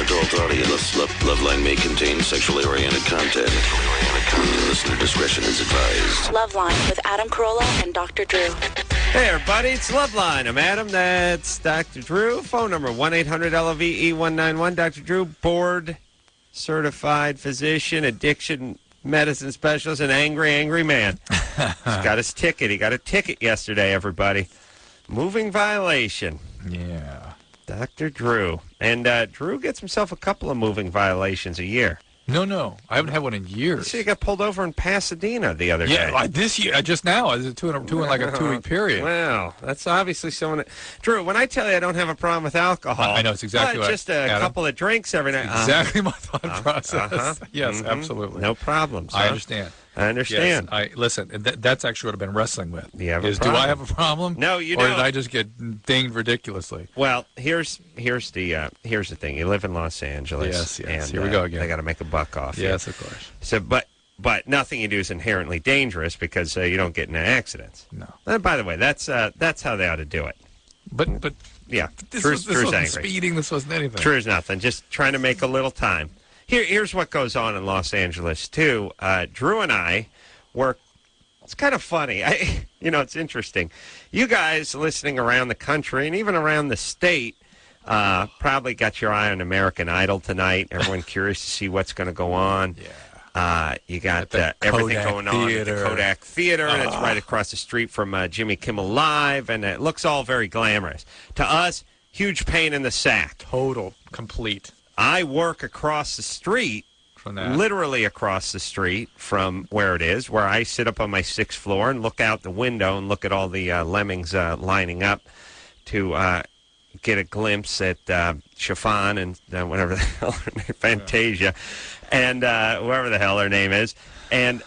adult audience. Loveline may contain sexually oriented content. Listener discretion is advised. Loveline with Adam Carolla and Dr. Drew. Hey, everybody, it's Loveline. I'm Adam. That's Dr. Drew. Phone number 1-800-LOVE-191. Dr. Drew, board certified physician, addiction medicine specialist, an angry man. He's got his ticket. He got a ticket yesterday, everybody. Moving violation. Yeah. Dr. Drew. And Drew gets himself a couple of moving violations a year. No. I haven't had one in years. See, he got pulled over in Pasadena the other day. Yeah, this year, just now. Two in like a 2-week period. Well, that's obviously someone. Drew, when I tell you I don't have a problem with alcohol, I know it's exactly just a couple of drinks every night. Exactly my thought process. Yes, absolutely. No problems. I understand. I understand. Yes, listen. That's actually what I've been wrestling with. Do do I have a problem? No, you don't. Or don't. did I just get dinged ridiculously? Well, here's the thing. You live in Los Angeles. Yes. And, here we go again. They got to make a buck off you. Yes, of course. So, but nothing you do is inherently dangerous because you don't get into accidents. No. And by the way, that's how they ought to do it. But yeah, this Drew's wasn't angry. speeding. This wasn't anything. Drew's nothing. Just trying to make a little time. Here's what goes on in Los Angeles too. Drew and I work. It's kind of funny. It's interesting. You guys listening around the country and even around the state probably got your eye on American Idol tonight. Everyone curious to see what's going to go on. Yeah. You got everything going on at the Kodak Theater. And it's right across the street from Jimmy Kimmel Live, and it looks all very glamorous. To us, huge pain in the sack. Total, complete. I work across the street. From that. Literally across the street from where it is, where I sit up on my 6th floor and look out the window and look at all the lemmings lining up to get a glimpse at Chiffon and whatever the hell her name, Fantasia, and whoever the hell her name is, and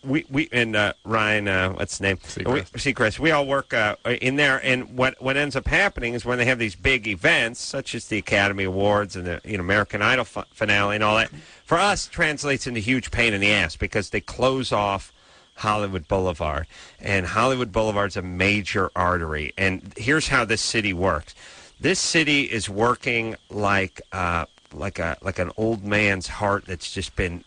we and Ryan, what's his name? Seacrest. We all work in there, and what ends up happening is when they have these big events, such as the Academy Awards and the American Idol finale and all that, for us translates into huge pain in the ass because they close off Hollywood Boulevard, and Hollywood Boulevard's a major artery. And here's how this city works: this city is working like an old man's heart that's just been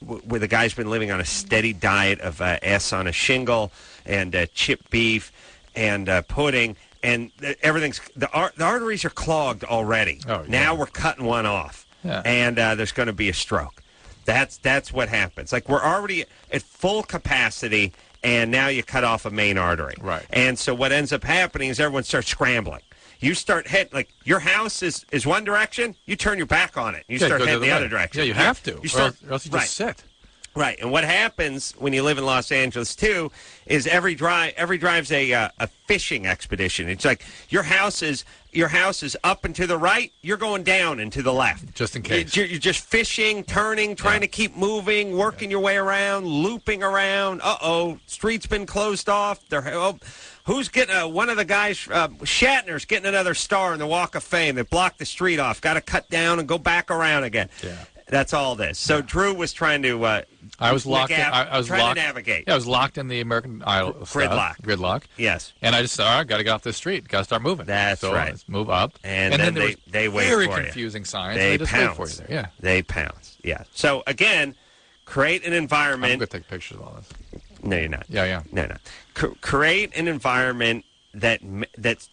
where the guy's been living on a steady diet of S on a shingle and chipped beef and pudding, and everything's the arteries are clogged already. Oh, yeah. Now we're cutting one off, and there's going to be a stroke. That's what happens. Like, we're already at full capacity, and now you cut off a main artery. Right. And so what ends up happening is everyone starts scrambling. You start your house is one direction, you turn your back on it. You start heading the other direction. Yeah, you have to. You start, or else you just sit. Right. And what happens when you live in Los Angeles, too, is every drive's a fishing expedition. It's like your house is up and to the right, you're going down and to the left. Just in case. You're just fishing, turning, trying to keep moving, working your way around, looping around. Street's been closed off. Who's getting one of the guys, Shatner's getting another star in the Walk of Fame. They blocked the street off. Got to cut down and go back around again. Yeah. That's all this. So Drew was trying to I was locked. I was trying locked, to navigate. Yeah, I was locked in the American Idol gridlock. Yes. And I just said, all right, got to get off this street. Got to start moving. That's right. Let's move up. And then they wait very for confusing you. signs. They just pounce. wait for you there. Yeah. They pounce. Yeah. So again, create an environment. I'm going to take pictures of all this. No, you're not. Yeah. No. Create an environment that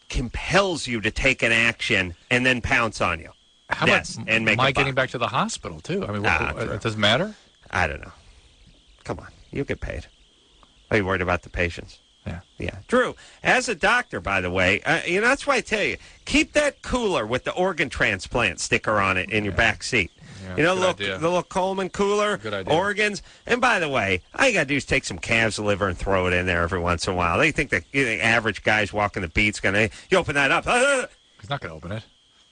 compels you to take an action and then pounce on you. How about my getting back to the hospital, too? I mean, it doesn't matter? I don't know. Come on. You get paid. Are you worried about the patients? Yeah. Drew, as a doctor, by the way, that's why I tell you, keep that cooler with the organ transplant sticker on it in your back seat. Yeah, the little Coleman cooler, organs. And by the way, all you got to do is take some calves liver and throw it in there every once in a while. They think the average guy's walking the beat's going to, you open that up. He's not going to open it.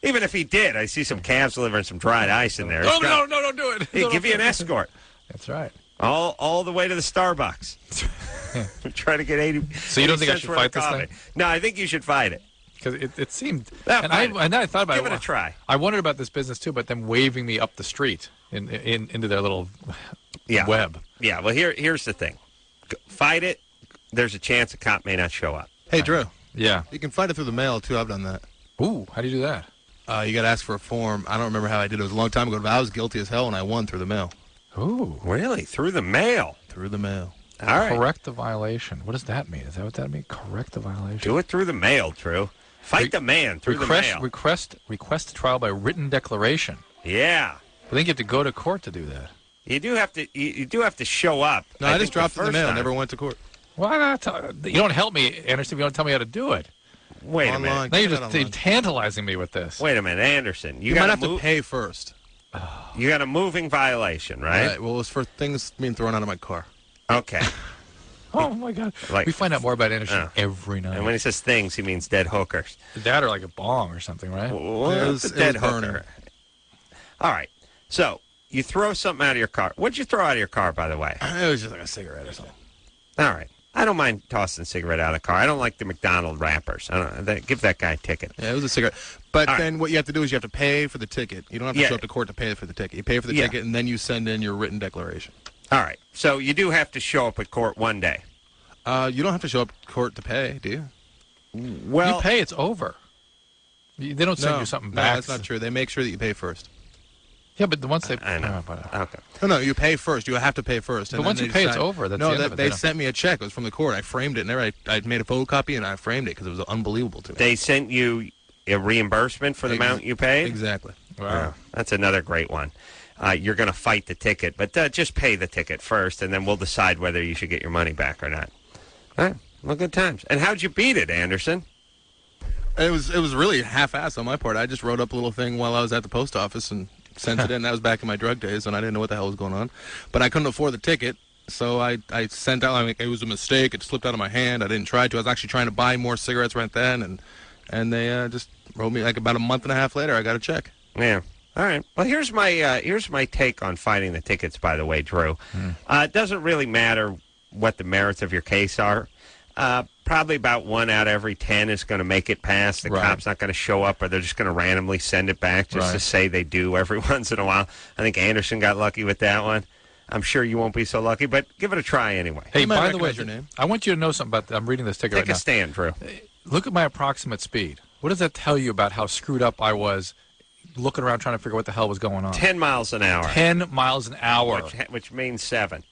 Even if he did, I see some calves liver and some dried ice in there. No, don't do it. Hey, give you an escort. That's right. All the way to the Starbucks. Try to get 80. So you don't think I should fight this thing? No, I think you should fight it. Because it seemed, and I thought about Give it a try. I wondered about this business too, but them waving me up the street into their little web. Yeah. Well, here's the thing: fight it. There's a chance a cop may not show up. Hey, Drew. Yeah. You can fight it through the mail too. I've done that. Ooh, how do you do that? You got to ask for a form. I don't remember how I did it. It was a long time ago, but I was guilty as hell, and I won through the mail. Ooh. Really? Through the mail? Through the mail. All right. Correct the violation. What does that mean? Is that what that means? Correct the violation. Do it through the mail, Drew. Fight the man through the mail. Request trial by written declaration. Yeah. I think you have to go to court to do that. You do have to. You do have to show up. No, I just dropped it in the mail. Never went to court. Why not? You don't help me, Anderson. You don't tell me how to do it. Wait a minute. Now you're just tantalizing me with this. Wait a minute, Anderson. You might have to pay first. You got a moving violation, right? Well, it was for things being thrown out of my car. Okay. Oh, my God. We find out more about Anderson every night. And when he says things, he means dead hookers. That or like a bong or something, right? Well, it's a dead hooker. All right. So, you throw something out of your car. What'd you throw out of your car, by the way? It was just like a cigarette or something. All right. I don't mind tossing a cigarette out of the car. I don't like the McDonald's wrappers. Give that guy a ticket. Yeah, it was a cigarette. But then what you have to do is you have to pay for the ticket. You don't have to show up to court to pay for the ticket. You pay for the ticket, and then you send in your written declaration. All right. So you do have to show up at court one day. You don't have to show up at court to pay, do you? Well, you pay, it's over. They don't send you something back. No, that's not true. They make sure that you pay first. Yeah, but once they... I know. Okay. No, you pay first. You have to pay first. But once you pay, it's over. That's the end of it. They sent me a check. It was from the court. I framed it. And I made a photocopy, and I framed it because it was unbelievable to me. They sent you a reimbursement for the amount you paid? Exactly. Wow. Yeah, that's another great one. You're going to fight the ticket, but just pay the ticket first, and then we'll decide whether you should get your money back or not. All right. Well, good times. And how'd you beat it, Anderson? It was really half-assed on my part. I just wrote up a little thing while I was at the post office and sent it in. That was back in my drug days, and I didn't know what the hell was going on. But I couldn't afford the ticket, so I sent out. I mean, it was a mistake. It slipped out of my hand. I didn't try to. I was actually trying to buy more cigarettes right then, and they just wrote me, like, about a month and a half later, I got a check. Yeah. All right. Well, here's my take on fighting the tickets, by the way, Drew. It doesn't really matter what the merits of your case are. Probably about 1 out of every 10 is going to make it past. The cop's not going to show up, or they're just going to randomly send it back just to say they do every once in a while. I think Anderson got lucky with that one. I'm sure you won't be so lucky, but give it a try anyway. Hey, by the way, your name? I want you to know something about that. I'm reading this ticket right now. Take a stand, Drew. Look at my approximate speed. What does that tell you about how screwed up I was looking around trying to figure out what the hell was going on? 10 miles an hour. 10 miles an hour. Which means 7.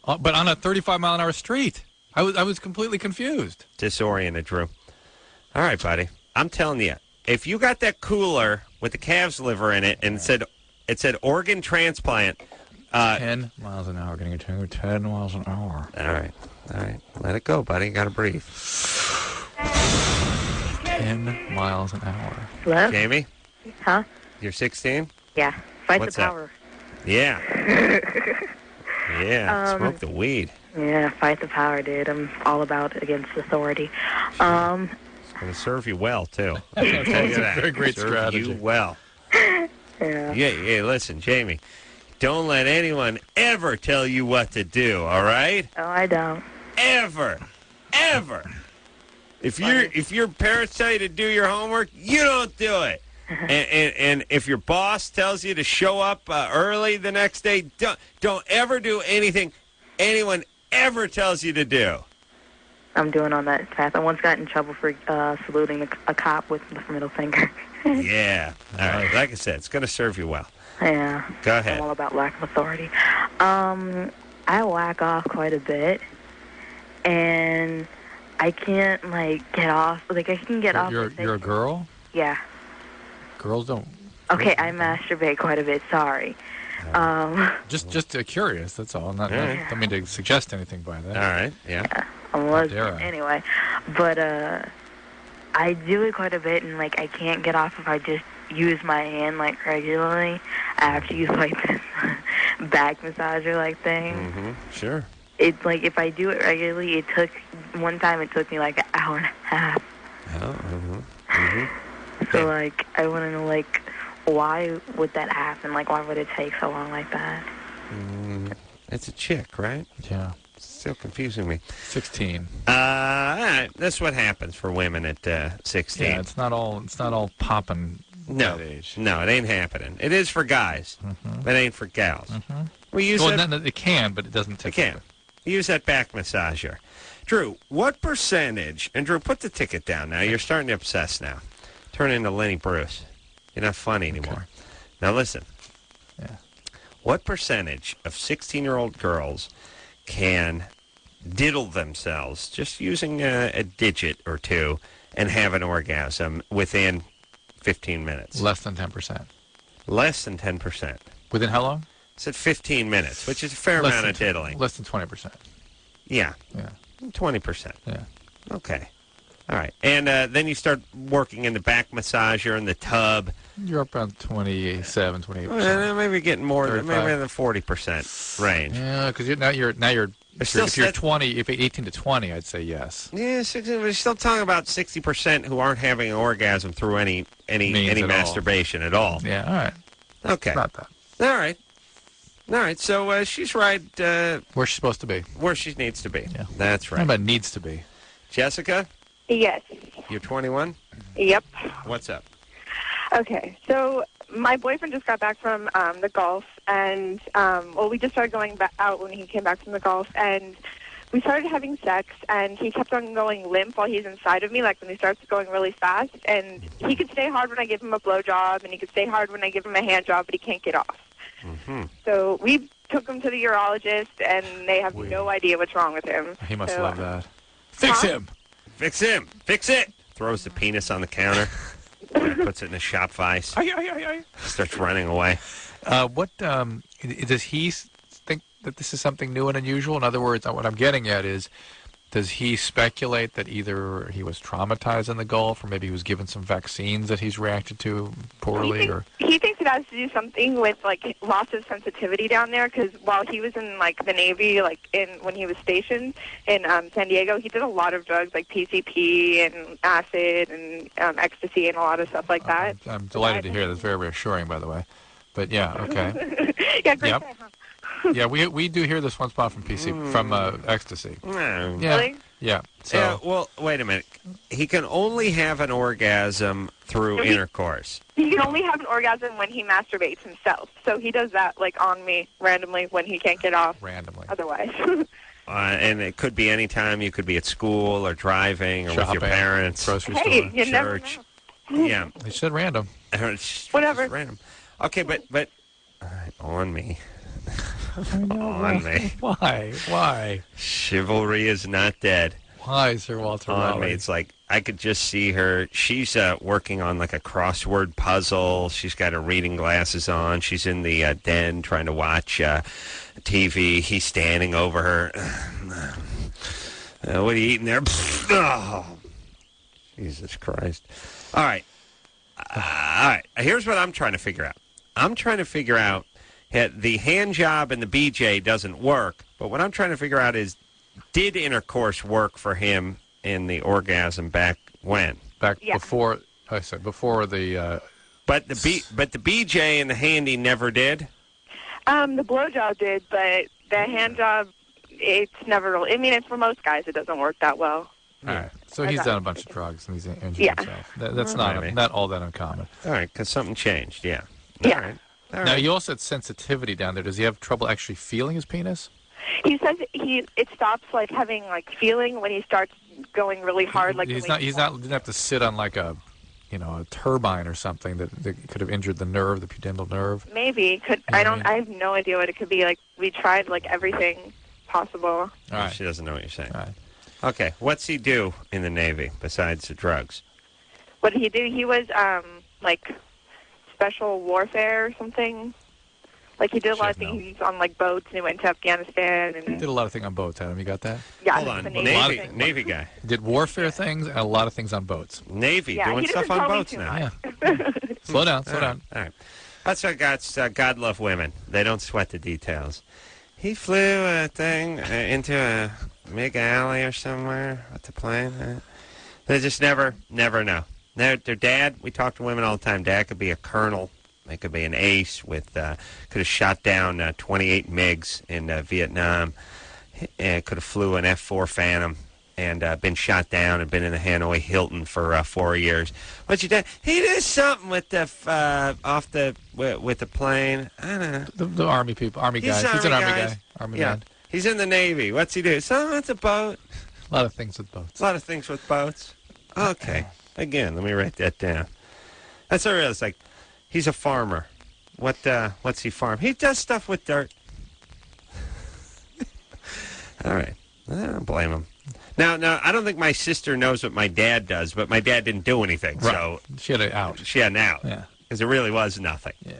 But on a 35-mile-an-hour street. I was completely confused. Disoriented, Drew. All right, buddy. I'm telling you, if you got that cooler with the calf's liver in it and it said organ transplant. 10 miles an hour. Getting a 10 miles an hour. All right. Let it go, buddy. You got to breathe. 10 miles an hour. Hello? Jamie? Huh? You're 16? Yeah. Fight What's the power. That? Yeah. Yeah. Smoke the weed. Yeah, fight the power, dude. I'm all about against authority. It's going to serve you well, too. I'll tell you that. Very great strategy. Serve you well. Yeah. Yeah, listen, Jamie. Don't let anyone ever tell you what to do, all right? Oh, I don't. Ever. If your parents tell you to do your homework, you don't do it. And if your boss tells you to show up early the next day, don't ever do anything anyone ever tells you to do. I'm doing on that path. I once got in trouble for saluting a cop with the middle finger. Yeah. All right. Like I said, it's going to serve you well. Yeah. Go ahead. I'm all about lack of authority. I whack off quite a bit, and I can't, get off. I can get off. You're a girl? Yeah. Girls don't. Okay, I masturbate quite a bit. Sorry. Just curious. That's all. Don't mean to suggest anything by that. All right. Yeah. I'm lesbian anyway, but I do it quite a bit, and I can't get off if I just use my hand regularly. I have to use this back massager thing. Mm-hmm. Sure. It's if I do it regularly, one time it took me an hour and a half. Oh. Mm-hmm. Mm-hmm. So I want to know why would that happen? Why would it take so long like that? It's a chick, right? Yeah. Still confusing me. 16. All right. That's what happens for women at 16. Yeah, it's not all popping. No, that age. No, it ain't happening. It is for guys. Mm-hmm. It ain't for gals. Mm-hmm. We use it can, but it doesn't take. It can. Use that back massager. Drew, what percentage? And Drew, put the ticket down now. You're starting to obsess now. Turn into Lenny Bruce. You're not fun anymore. Now listen. Yeah. What percentage of 16-year-old girls can diddle themselves just using a digit or two and have an orgasm within 15 minutes? Less than 10%. Less than 10%. Within how long? It's at 15 minutes, which is a fair Less amount than of diddling. Less than 20%. Yeah. Yeah. 20%. Yeah. Okay. All right. And then you start working in the back massager in the tub. You're up around 27, 28%. Well, maybe getting more than 35. maybe in the 40% range. Yeah, because if you're 20, if 18 to 20, I'd say yes. Yeah, we're still talking about 60% who aren't having an orgasm through any masturbation at all. Yeah, all right. Okay. Not that. All right. All right. So she's right Where she's supposed to be. where she needs to be. Yeah. That's How right. about needs to be? Jessica, Yes. you're 21. Yep. What's up? Okay. So my boyfriend just got back from the golf, and we just started going out when he came back from the golf, and we started having sex, and he kept on going limp while he's inside of me, like when he starts going really fast, and he could stay hard when I give him a blowjob, and he could stay hard when I give him a hand job, but he can't get off. Mm-hmm. So we took him to the urologist, and they have no idea what's wrong with him. He must So, love that. Fix him! Fix him. Fix it. Throws the penis on the counter. Puts it in a shop vise. Starts running away. Does he think that this is something new and unusual? In other words, what I'm getting at is, does he speculate that either he was traumatized in the Gulf, or maybe he was given some vaccines that he's reacted to poorly? He thinks it has to do something with like loss of sensitivity down there. Because while he was in like the Navy, when he was stationed in San Diego, he did a lot of drugs like PCP and acid and ecstasy and a lot of stuff like that. I'm delighted to hear. That's very reassuring, by the way. But yeah, okay. Yeah, great. Yep. Yeah, we do hear this one spot from from ecstasy. No. Yeah. Really? Yeah. So Yeah, well, wait a minute. He can only have an orgasm through intercourse. He can only have an orgasm when he masturbates himself. So he does that like on me randomly when he can't get off. randomly. Otherwise. And it could be any time. You could be at school or driving or with Shopping, your parents. grocery Hey, store. you never Church. know. Yeah. They said random. It's Whatever. just random. Okay, but all right, on me. I know. On me. Why? Chivalry is not dead. Why, Sir Walter On me. Raleigh? It's like I could just see her. She's working on like a crossword puzzle. She's got her reading glasses on. She's in the den trying to watch TV. He's standing over her. What are you eating there? Oh, Jesus Christ. All right. All right. Here's what I'm trying to figure out. I'm trying to figure out the hand job and the BJ doesn't work, but what I'm trying to figure out is, did intercourse work for him in the orgasm back when? Before the But the BJ and the handy never did. The blowjob did, but the hand job, it's never really. I mean, it's for most guys, it doesn't work that well. all right. So he's done a bunch of drugs and he's injured Yeah. himself. That's Maybe. not all that uncommon. All right, because something changed. Yeah. Yeah. All right. All Now right. you also had sensitivity down there. Does he have trouble actually feeling his penis? He says it stops like having like feeling when he starts going really hard. Like He didn't have to sit on like a turbine or something that could have injured the nerve, the pudendal nerve. Maybe I have no idea what it could be. Like we tried like everything possible. All right. She doesn't know what you're saying. All right. Okay. What's he do in the Navy besides the drugs? What did he do? He was like special warfare or something. Like he did a lot of Shit, no. things on like boats, and he went to Afghanistan and Did a lot of things on boats, Adam. You got that? yeah, Hold on. the Navy, thing. Navy guy. Did warfare things and a lot of things on boats. Navy Yeah, doing he stuff doesn't on tell me boats too now. Yeah. Slow down. Slow down. All right. That's what God love women. They don't sweat the details. He flew a thing into a big alley or somewhere with the plane. They just never know. Their dad, we talk to women all the time. Dad could be a colonel. They could be an ace with, could have shot down 28 MiGs in Vietnam. Could have flew an F-4 Phantom and been shot down and been in the Hanoi Hilton for 4 years. What's your dad? He did something with the with the plane. I don't know. The Army people, Army guys. He's an Army guy. Army man. He's in the Navy. What's he do? Something with a boat. A lot of things with boats. A lot of things with boats. Okay. Again, let me write that down. That's what I realized. Like, He's a farmer. What's he farm? He does stuff with dirt. All right. I don't blame him. Now, I don't think my sister knows what my dad does, but my dad didn't do anything, Right. so She had an out. she had an out. Yeah. Because it really was nothing. Yeah.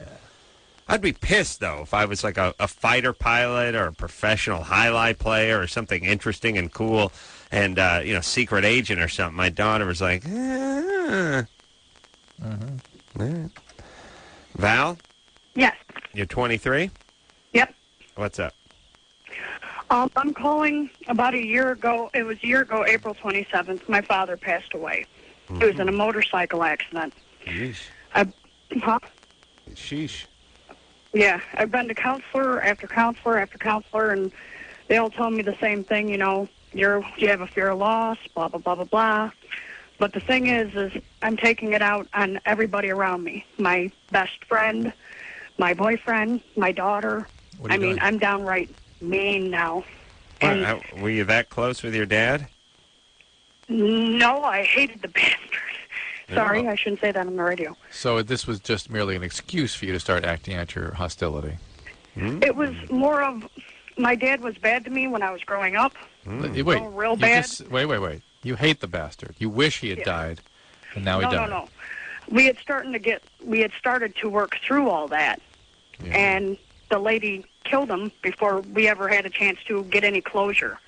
I'd be pissed, though, if I was like a fighter pilot or a professional highlight player or something interesting and cool and, secret agent or something. My daughter was like, All right. Val, Yes. you're 23? Yep. What's up? I'm calling about a year ago. It was a year ago, April 27th. My father passed away. It was in a motorcycle accident. Yeesh. Huh? Sheesh. Yeah. I've been to counselor after counselor after counselor, and they all tell me the same thing. You know, you have a fear of loss, blah blah blah blah blah. But the thing is I'm taking it out on everybody around me. My best friend, my boyfriend, my daughter. What are you doing? I'm downright mean now. And Were you that close with your dad? no, I hated the bastard. Sorry, I shouldn't say that on the radio. So this was just merely an excuse for you to start acting out your hostility. It was more of my dad was bad to me when I was growing up. Wait, Oh, real you bad? Wait. You hate the bastard. You wish he had died, and now he died. No. We had started to work through all that, Yeah. and the lady killed him before we ever had a chance to get any closure,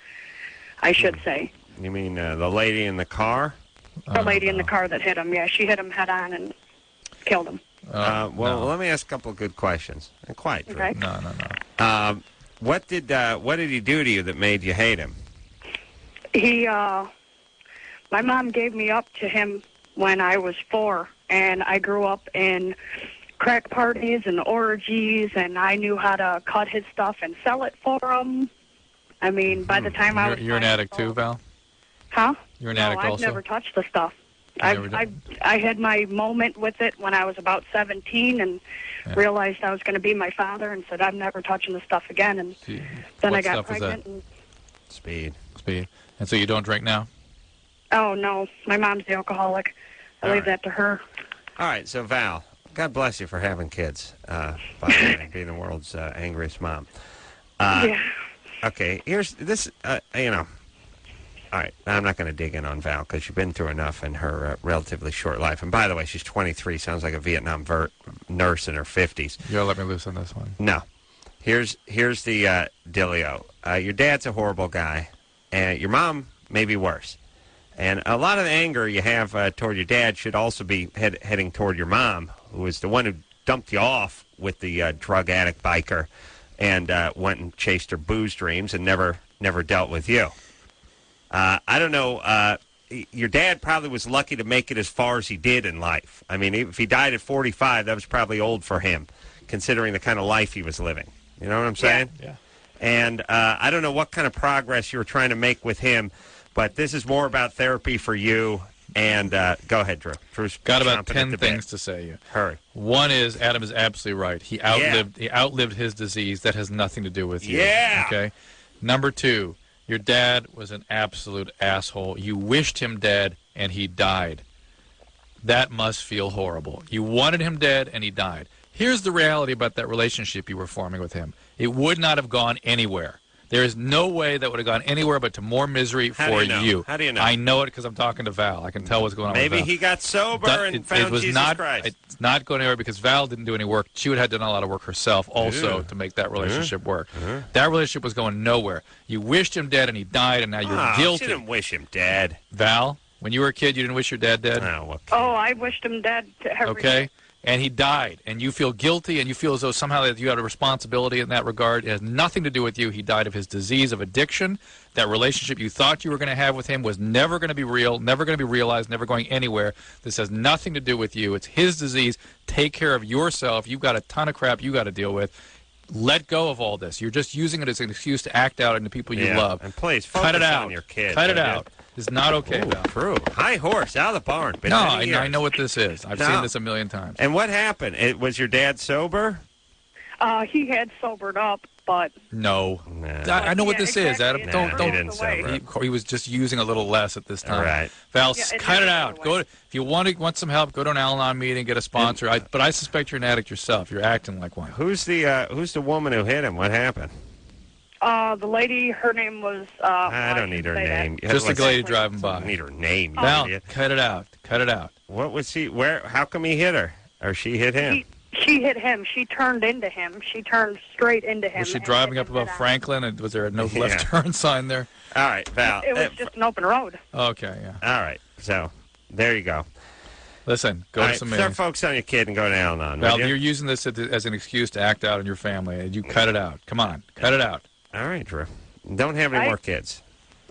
I should say. You mean the lady in the car? The lady in the car that hit him, yeah, she hit him head on and killed him. Well, let me ask a couple of good questions. And quiet, Drew. Okay. No. What did he do to you that made you hate him? My mom gave me up to him when I was 4, and I grew up in crack parties and orgies, and I knew how to cut his stuff and sell it for him. I mean, by the time I was... You're an addict too, Val? Huh? You're an addict I've also? never touched the stuff. You never I had my moment with it when I was about 17 and realized I was going to be my father and said, I'm never touching the stuff again. And then What I got stuff is pregnant. that? And, Speed. And so you don't drink now? oh, no. My mom's the alcoholic. I leave that to her. All right, so Val, God bless you for having kids, by the way, being the world's angriest mom. Yeah. Okay, here's this, all right, I'm not going to dig in on Val because she's been through enough in her relatively short life. And by the way, she's 23, sounds like a Vietnam nurse in her 50s. You gotta let me loose on this one. No. Here's the dealio. Your dad's a horrible guy, and your mom may be worse. And a lot of the anger you have toward your dad should also be heading toward your mom, who is the one who dumped you off with the drug addict biker and went and chased her booze dreams and never dealt with you. I don't know. Your dad probably was lucky to make it as far as he did in life. I mean, if he died at 45, that was probably old for him, considering the kind of life he was living. You know what I'm saying? Yeah. And I don't know what kind of progress you were trying to make with him, but this is more about therapy for you. And go ahead, Drew. Drew's Got about chomping 10 at the things bit. to say. Hurry. One is Adam is absolutely right. He outlived his disease. That has nothing to do with you. Yeah. Okay. Number 2, your dad was an absolute asshole. You wished him dead, and he died. That must feel horrible. You wanted him dead, and he died. Here's the reality about that relationship you were forming with him. It would not have gone anywhere. There is no way that would have gone anywhere but to more misery for you. How do you know? I know it because I'm talking to Val. I can tell what's going on with Val. Maybe he got sober and found Jesus Christ. It's not going anywhere because Val didn't do any work. She would have done a lot of work herself also to make that relationship work. That relationship was going nowhere. You wished him dead and he died, and now you're guilty. She didn't wish him dead. Val, when you were a kid, you didn't wish your dad dead? No, Oh, I wished him dead every day. And he died, and you feel guilty, and you feel as though somehow that you had a responsibility in that regard. It has nothing to do with you. He died of his disease of addiction. That relationship you thought you were going to have with him was never going to be real, never going to be realized, never going anywhere. This has nothing to do with you. It's his disease. Take care of yourself. You've got a ton of crap you got to deal with. Let go of all this. You're just using it as an excuse to act out on the people you love. And please, cut it focus out. on your kid. Cut it out. It's not okay, Val. True. High horse, out of the barn. Been No, many years. I know what this is. I've seen this a million times. And what happened? Was your dad sober? He had sobered up, but No. Nah. I know what Yeah, this is, Adam. exactly. Nah, Don't. he didn't sober up. He was just using a little less at this time. Right. Val, Yeah, it cut it never out. goes away. If you want some help, go to an Al-Anon meeting, get a sponsor. But I suspect you're an addict yourself. You're acting like one. Who's the woman who hit him? What happened? the lady, her name was. I don't need her name. Just a lady driving I by. don't need her name. you Val, idiot. cut it out. Cut it out. What was he? Where? How come he hit her? Or she hit him? She hit him. She turned into him. She turned straight into him. Was she and driving hit up him above head on. Franklin, and was there a no Yeah. left turn sign there? All right, Val. It was just an open road. Okay, yeah. All right. So there you go. Listen, go All to right, some start meetings. focus on your kid and go to Al-Anon. Val, will you? you're using this as an excuse to act out on your family, and you cut it out. Come on, cut it out. All right, Drew. Don't have any more kids.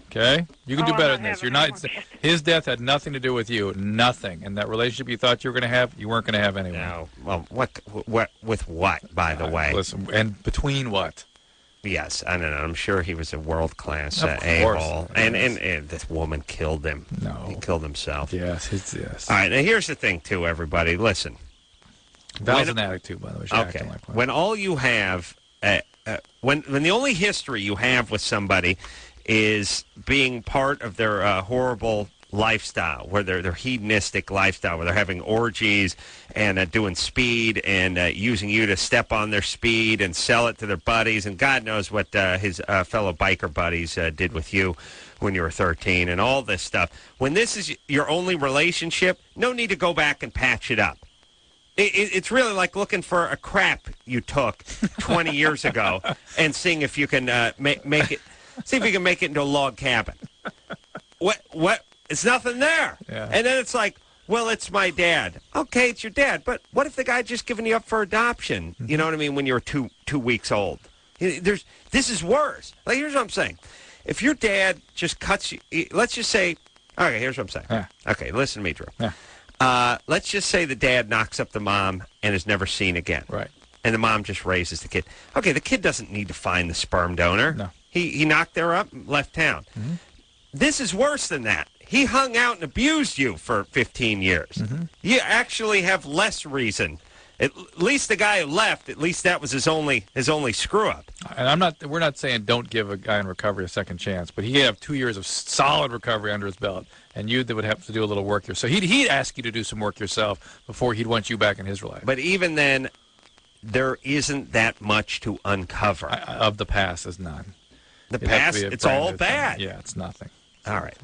Okay? You can do I'm better not than this. having You're any not. more kids. His death had nothing to do with you. Nothing. And that relationship you thought you were going to have, you weren't going to have anyway. No. Well, what with what? By the way. Listen, and between what? Yes, I don't know. I'm sure he was a world-class Of course. a-hole. And Yes. this woman killed him. No. He killed himself. Yes, yes. All right, now here's the thing, too, everybody. Listen. Val's When- an addict, too, by the way. She's Okay. acting like one. When all you have, when the only history you have with somebody is being part of their horrible lifestyle, where their hedonistic lifestyle, where they're having orgies and doing speed and using you to step on their speed and sell it to their buddies, and God knows what his fellow biker buddies did with you when you were 13 and all this stuff. When this is your only relationship, no need to go back and patch it up. It's really like looking for a crap you took 20 years ago and seeing if you can make it. See if you can make it into a log cabin. What? It's nothing there. Yeah. And then it's like, well, it's my dad. Okay, it's your dad. But what if the guy just given you up for adoption? You know what I mean? When you were two weeks old. This is worse. Like, here's what I'm saying. If your dad just cuts you, let's just say, okay, here's what I'm saying. Yeah. Okay, listen to me, Drew. Yeah. Let's just say the dad knocks up the mom and is never seen again. Right. And the mom just raises the kid. Okay, the kid doesn't need to find the sperm donor. No. He knocked her up and left town. Mm-hmm. This is worse than that. He hung out and abused you for 15 years. Mm-hmm. You actually have less reason. At least the guy who left, at least that was his only screw up. And we're not saying don't give a guy in recovery a second chance, but he'd have 2 years of solid recovery under his belt, and you would have to do a little work there. So he'd ask you to do some work yourself before he'd want you back in his life. But even then, there isn't that much to uncover. Of the past is none. The It'd have to past, be a it's brand all new bad. thing. Yeah, it's nothing. All right.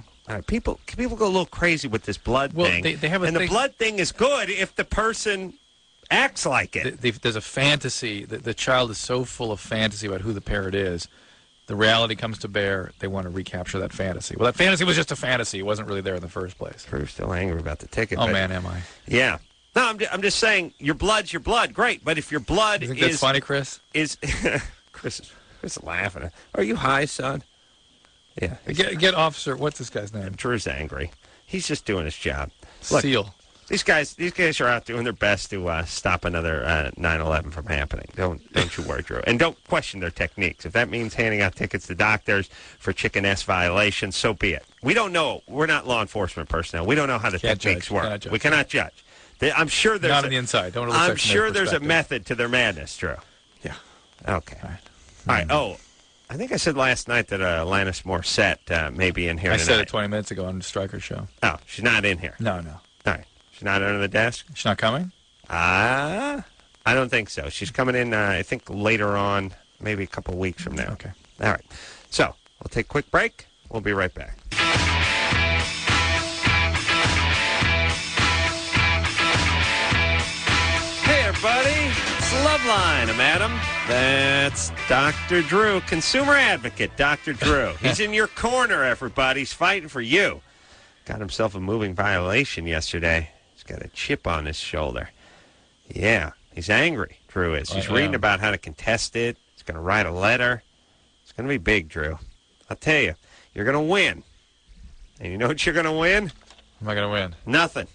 People go a little crazy with this blood Well, thing. they have a and thing- the blood thing is good if the person acts like it. There's a fantasy. The child is so full of fantasy about who the parent is. The reality comes to bear. They want to recapture that fantasy. Well, that fantasy was just a fantasy. It wasn't really there in the first place. Drew's still angry about the ticket. Oh, but- man, am I? Yeah. No, I'm just saying your blood's your blood. Great. But if your blood You think that's funny, Chris? is Chris is laughing. Are you high, son? Yeah. Get Officer, what's this guy's name? Drew's angry. He's just doing his job. Look, Seal. These guys are out doing their best to stop another 9/11 from happening. Don't you worry, Drew. And don't question their techniques. If that means handing out tickets to doctors for chicken S violations, so be it. We don't know. We're not law enforcement personnel. We don't know how the Can't techniques judge. work. Cannot judge. We cannot judge. I'm sure there's Not on the inside. Don't look I'm from their sure there's a perspective. method to their madness, Drew. Yeah. Okay. All right. All right. Oh, I think I said last night that Alanis Morissette may be in here I tonight. said it 20 minutes ago on the Stryker show. Oh, she's not in here. No. All right. She's not under the desk? She's not coming? I don't think so. She's coming in, I think, later on, maybe a couple of weeks from now. Okay. All right. So, we'll take a quick break. We'll be right back. Hey, everybody. It's Loveline. I'm Adam. That's Dr. Drew, consumer advocate, Dr. Drew. He's in your corner, everybody. He's fighting for you. Got himself a moving violation yesterday. He's got a chip on his shoulder. Yeah, he's angry, Drew is. He's reading about how to contest it. He's going to write a letter. It's going to be big, Drew. I'll tell you, you're going to win. And you know what you're going to win? Am I going to win? Nothing.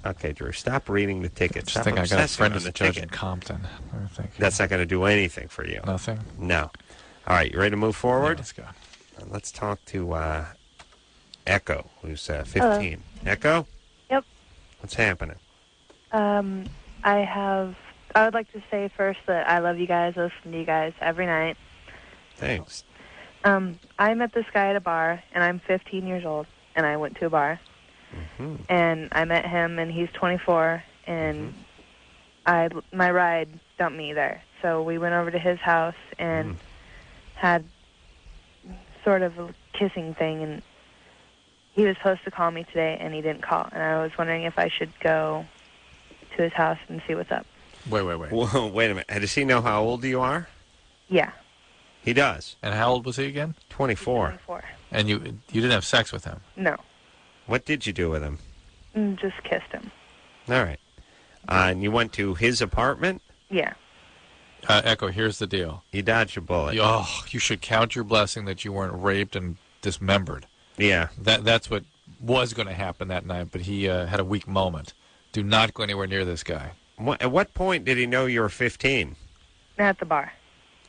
Okay, Drew, stop reading the ticket. I just Stop think I got a obsessing friend on as the a judge in ticket. Compton. I think. That's not going to do anything for you. Nothing? No. All right, you ready to move forward? Yeah, let's go. Let's talk to Echo, who's 15. Echo? Yep. What's happening? I have I would like to say first that I love you guys. I listen to you guys every night. Thanks. I met this guy at a bar, and I'm 15 years old, and I went to a bar. Mm-hmm. And I met him, and he's 24, and my ride dumped me there. So we went over to his house and had sort of a kissing thing, and he was supposed to call me today, and he didn't call. And I was wondering if I should go to his house and see what's up. Wait. Whoa, wait a minute. Does he know how old you are? Yeah. He does. And how old was he again? 24. 24. And you didn't have sex with him? No. What did you do with him? Just kissed him. All right. And you went to his apartment? Yeah. Echo, here's the deal. You dodged a bullet. You should count your blessing that you weren't raped and dismembered. Yeah. That's what was going to happen that night, but he had a weak moment. Do not go anywhere near this guy. At what point did he know you were 15? At the bar.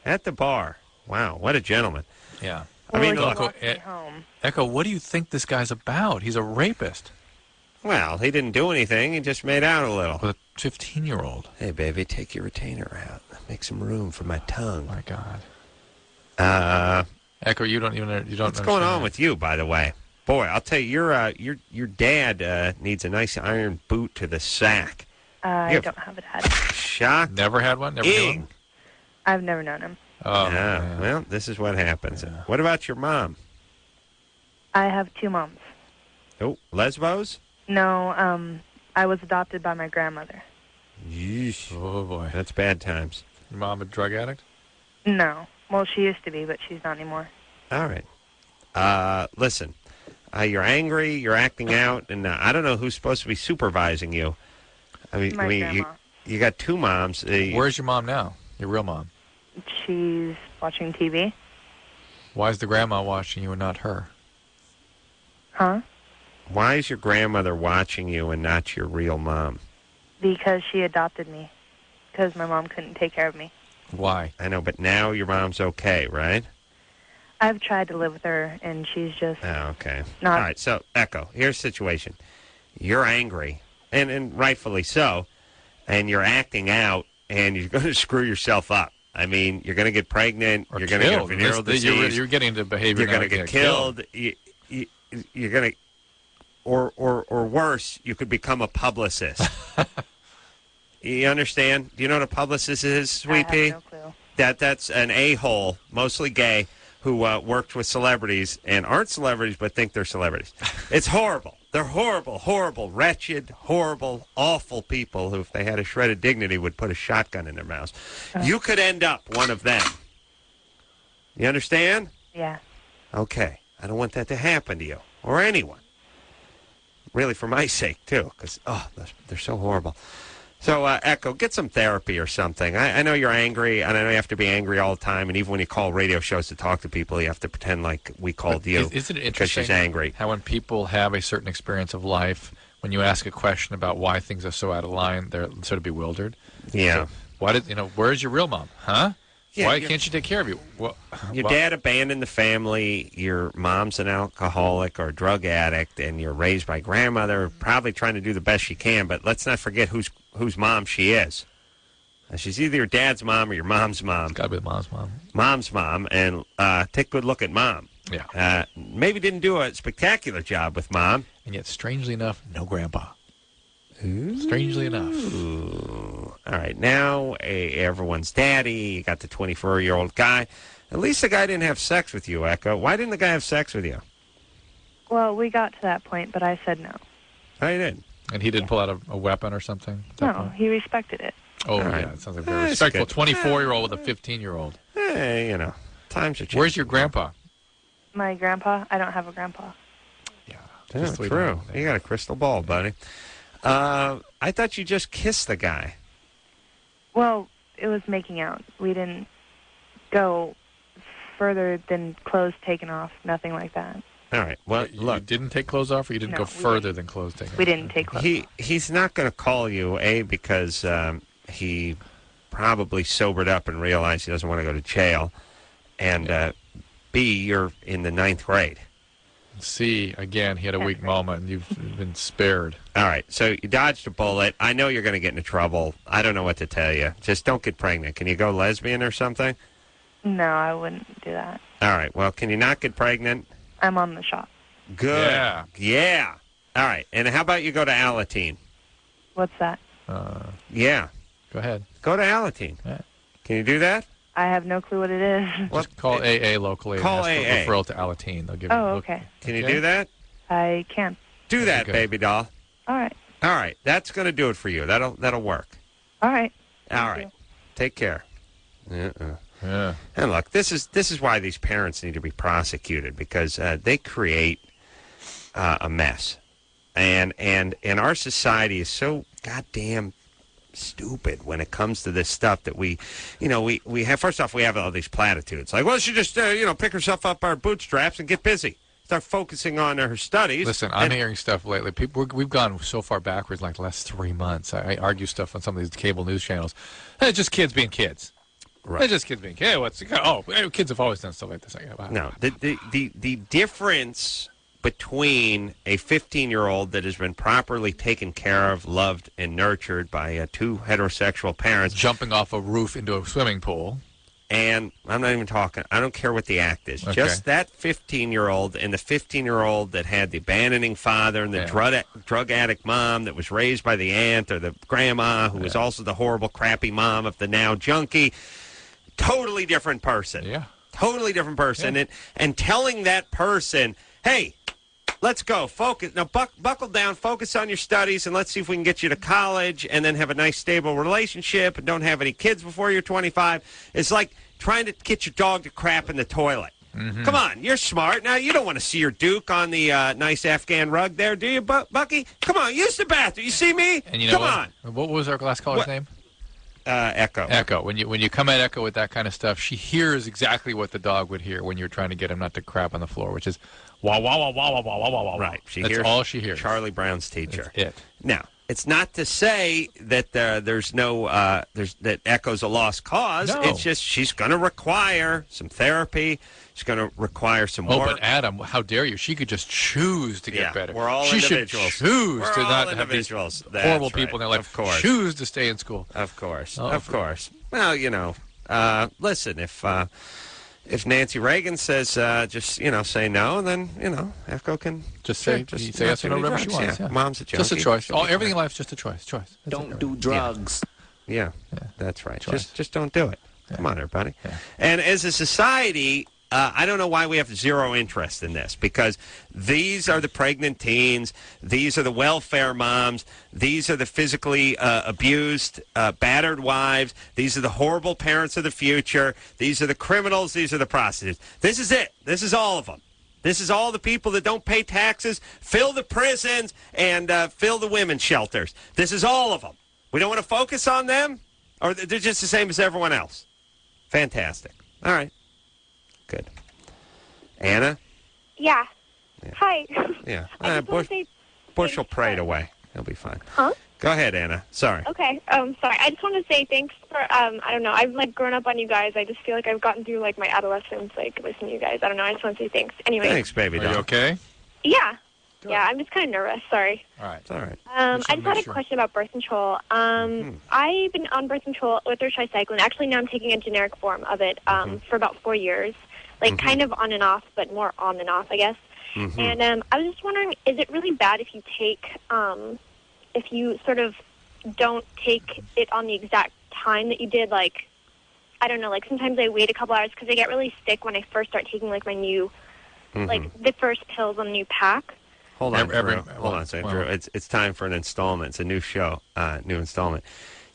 At the bar. Wow, what a gentleman. Yeah. Well, I mean, he look, walked me home. Echo, what do you think this guy's about? He's a rapist well, he didn't do anything. He just made out a little. with a 15-year-old. Hey, baby, take your retainer out. Make some room for my tongue. My God. Echo, you don't What's understand. going on with you, by the way? Boy, I'll tell you, your dad needs a nice iron boot to the sack. I don't have a dad. Shock. Never had one? Never knew him? I've never known him. Oh, Yeah, man. well, this is what happens. Yeah. What about your mom? I have two moms. Oh, lesbos? No, I was adopted by my grandmother. Yeesh. Oh, boy. That's bad times. Your mom a drug addict? No. Well, she used to be, but she's not anymore. All right. Listen, you're angry, you're acting out, and I don't know who's supposed to be supervising you. My grandma. You got two moms. Where's your mom now? Your real mom? She's watching TV. Why is the grandma watching you and not her? Huh? Why is your grandmother watching you and not your real mom? Because she adopted me. Because my mom couldn't take care of me. Why? I know, but now your mom's okay, right? I've tried to live with her, and she's just Oh, okay. not... All right, so, Echo, here's the situation. You're angry, and rightfully so, and you're acting out, and you're going to screw yourself up. I mean, you're going to get pregnant, Or you're going to get killed. venereal disease. You're getting into behavior You're now going to to get killed. You're going to, or worse, you could become a publicist. You understand? Do you know what a publicist is, Sweet Pea? I have no clue. That's an a-hole, mostly gay, who worked with celebrities and aren't celebrities but think they're celebrities. It's horrible. They're horrible, horrible, wretched, horrible, awful people who, if they had a shred of dignity, would put a shotgun in their mouths. You could end up one of them. You understand? Yeah. Okay. I don't want that to happen to you or anyone. Really, for my sake, too, because, they're so horrible. So, Echo, get some therapy or something. I know you're angry, and I know you have to be angry all the time, and even when you call radio shows to talk to people, you have to pretend like we called you Isn't it because she's interesting angry. how when people have a certain experience of life, when you ask a question about why things are so out of line, they're sort of bewildered? Yeah. So, where's your real mom? Huh? Yeah, Why can't she take care of you? Well, Your dad abandoned the family, your mom's an alcoholic or a drug addict, and you're raised by grandmother, probably trying to do the best she can, but let's not forget whose mom she is. She's either your dad's mom or your mom's mom. It's got to be the mom's mom. Mom's mom, and take a good look at mom. Yeah. Maybe didn't do a spectacular job with mom. And yet, strangely enough, no grandpa. Strangely enough. Ooh. All right, now everyone's daddy. You got the 24-year-old guy. At least the guy didn't have sex with you, Echo. Why didn't the guy have sex with you? Well, we got to that point, but I said no. Oh, you did. And he didn't pull out a weapon or something? at that No, point? he respected it. Oh, All right. yeah, it sounds like very That's respectful. good. 24-year-old with a 15-year-old. Hey, times are changing. Where's your grandpa? My grandpa? I don't have a grandpa. Yeah, Yeah, just the way true. to- You got a crystal ball, buddy. I thought you just kissed the guy. Well, it was making out. We didn't go further than clothes taken off, nothing like that. All right. Well, You look, didn't take clothes off, or you didn't No, go we further didn't. than clothes taken We off? didn't take clothes off. he's not going to call you, A, because he probably sobered up and realized he doesn't want to go to jail, and B, you're in the 9th grade. C, again, he had a weak moment, and you've been spared. All right, so you dodged a bullet. I know you're going to get into trouble. I don't know what to tell you. Just don't get pregnant. Can you go lesbian or something? No, I wouldn't do that. All right, well, can you not get pregnant? I'm on the shop. Good. Yeah. All right, and how about you go to Alateen? What's that? Yeah. Go ahead. Go to Alateen. Yeah. Can you do that? I have no clue what it is. Just call AA locally Call and ask for AA. referral to Alateen. They'll give you. Oh, okay. Can you do that? I can. Do that, good. baby doll. All right. All right, that's going to do it for you. That'll work. All right. All right. Take care. Yeah. And look, this is why these parents need to be prosecuted, because they create a mess, and our society is so goddamn stupid when it comes to this stuff that we have. First off, we have all these platitudes like, well, she just pick herself up by her bootstraps and get busy. Start focusing on her studies. Listen, I'm hearing stuff lately. We've gone so far backwards like the last 3 months. I argue stuff on some of these cable news channels. It's just kids being kids. Right. It's just kids being kids. Kids have always done stuff like this. No, the difference between a 15-year-old that has been properly taken care of, loved, and nurtured by two heterosexual parents, jumping off a roof into a swimming pool. And I'm not even talking, I don't care what the act is. Okay. Just that 15-year-old and the 15-year-old that had the abandoning father and the drug addict mom that was raised by the aunt or the grandma who was also the horrible, crappy mom of the now junkie. Totally different person. Yeah. Totally different person. Yeah. And telling that person, hey, let's go. Focus. Now, buckle down. Focus on your studies, and let's see if we can get you to college and then have a nice, stable relationship and don't have any kids before you're 25. It's like trying to get your dog to crap in the toilet. Mm-hmm. Come on. You're smart. Now, you don't want to see your Duke on the nice Afghan rug there, do you, Bucky? Come on. Use the bathroom. You see me? And you know Come on. What was our last caller's name? Echo. Echo. When you come at Echo with that kind of stuff, she hears exactly what the dog would hear when you're trying to get him not to crap on the floor, which is wah wah wah wah wah wah wah wah. Right. That's all she hears. Charlie Brown's teacher. That's it. Now, it's not to say that there's no that Echo's a lost cause. No. It's just she's going to require some therapy. She's going to require some work. But Adam, how dare you? She could just choose to get better. We're all she individuals. Should choose we're to all not individuals. have these horrible people in their life. Of course. Choose to stay in school. Of course. Oh, of course. Well, listen, if Nancy Reagan says just say no, then Echo can just say yes or no, whatever she wants. Yeah. Mom's a junkie. Just a choice. Everything in life is just a choice. Don't do drugs. Yeah, that's right. Choice. Just don't do it. Yeah. Come on, everybody. Yeah. And as a society, I don't know why we have zero interest in this, because these are the pregnant teens, these are the welfare moms, these are the physically abused, battered wives, these are the horrible parents of the future, these are the criminals, these are the prostitutes. This is it. This is all of them. This is all the people that don't pay taxes, fill the prisons, and fill the women's shelters. This is all of them. We don't want to focus on them, or they're just the same as everyone else. Fantastic. All right. Good. Anna? Yeah. Hi. Yeah. I just want to say Bush will pray it away. He'll be fine. Huh? Go ahead, Anna. Sorry. Okay. Sorry. I just want to say thanks for, I don't know, I've, grown up on you guys. I just feel like I've gotten through, my adolescence, listening to you guys. I don't know. I just want to say thanks. Anyway. Thanks, baby doll. Are you okay? Yeah. Good. Yeah, I'm just kind of nervous. Sorry. All right. It's all right. I just had a question about birth control. I've been on birth control with or tricycline. Actually, now I'm taking a generic form of it for about 4 years. Kind of on and off, but more on and off, I guess. Mm-hmm. And I was just wondering, is it really bad if you take, if you sort of don't take it on the exact time that you did? I don't know, sometimes I wait a couple hours because I get really sick when I first start taking, my new, the first pills on the new pack. Hold on, Drew. Hold on a second, Drew. It's time for an installment. It's a new show, new installment.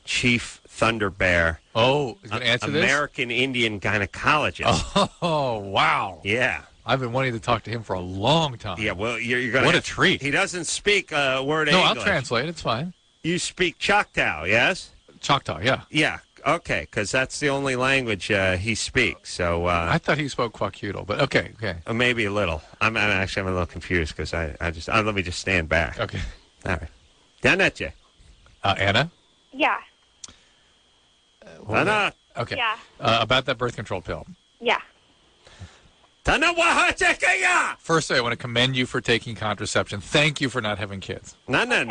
Chief Thunder Bear. Oh, is going to answer this? American Indian gynecologist. Oh, wow. Yeah. I've been wanting to talk to him for a long time. Yeah, well, you're going to... What a treat. He doesn't speak a word of English. English. I'll translate. It's fine. You speak Choctaw, yes? Choctaw, yeah. Yeah, okay, because that's the only language he speaks. So I thought he spoke Kwakiutl, but okay. Maybe a little. I'm a little confused because let me just stand back. Okay. All right. Down at you. Anna? Yeah. Anna. Okay. Yeah. About that birth control pill. Yeah. First, I want to commend you for taking contraception. Thank you for not having kids. Okay, I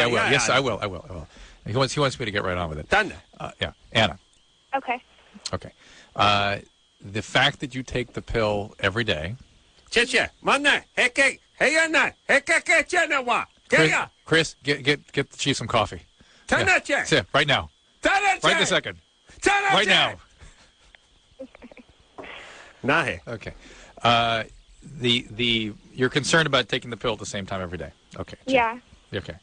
will. Yes, I will. He wants me to get right on with it. Yeah, Anna. Okay. Okay. The fact that you take the pill every day. Chris, get the chief some coffee. Yeah, right now. Right this second. Right now. Okay. You're concerned about taking the pill at the same time every day. Okay. Yeah. Okay.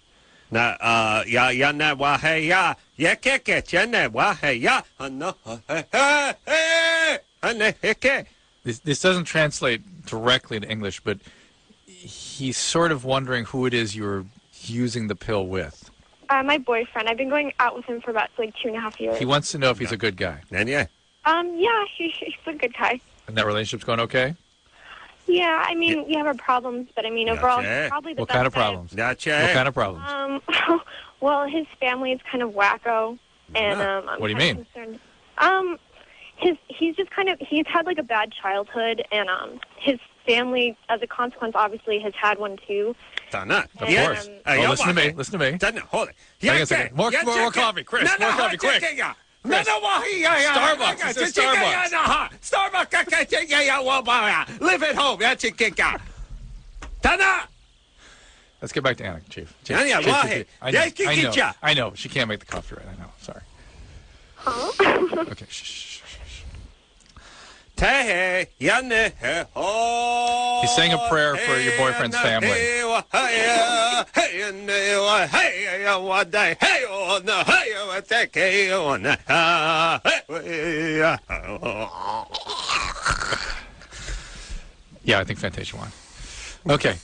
This doesn't translate directly into English, but he's sort of wondering who it is you're using the pill with. My boyfriend. I've been going out with him for about 2.5 years. He wants to know if he's a good guy. Yeah, he's a good guy. And that relationship's going okay? Yeah, I mean, we have our problems, but I mean, overall, he's probably the What best kind of guy. problems? What kind of problems? Well, his family is kind of wacko, and I'm What do you kind mean? of concerned. He's just kind of, he's had like a bad childhood, and his family, as a consequence, obviously has had one too. Of course. Listen to me. Hang on a second. More coffee, Chris. More coffee, quick. Starbucks. It says Starbucks. Live at home. Let's get back to Anna, Chief. I know. She can't make the coffee right. I know. Sorry. Huh? Okay. Shh. He's saying a prayer for your boyfriend's family. Yeah, I think Fantasia won. Okay.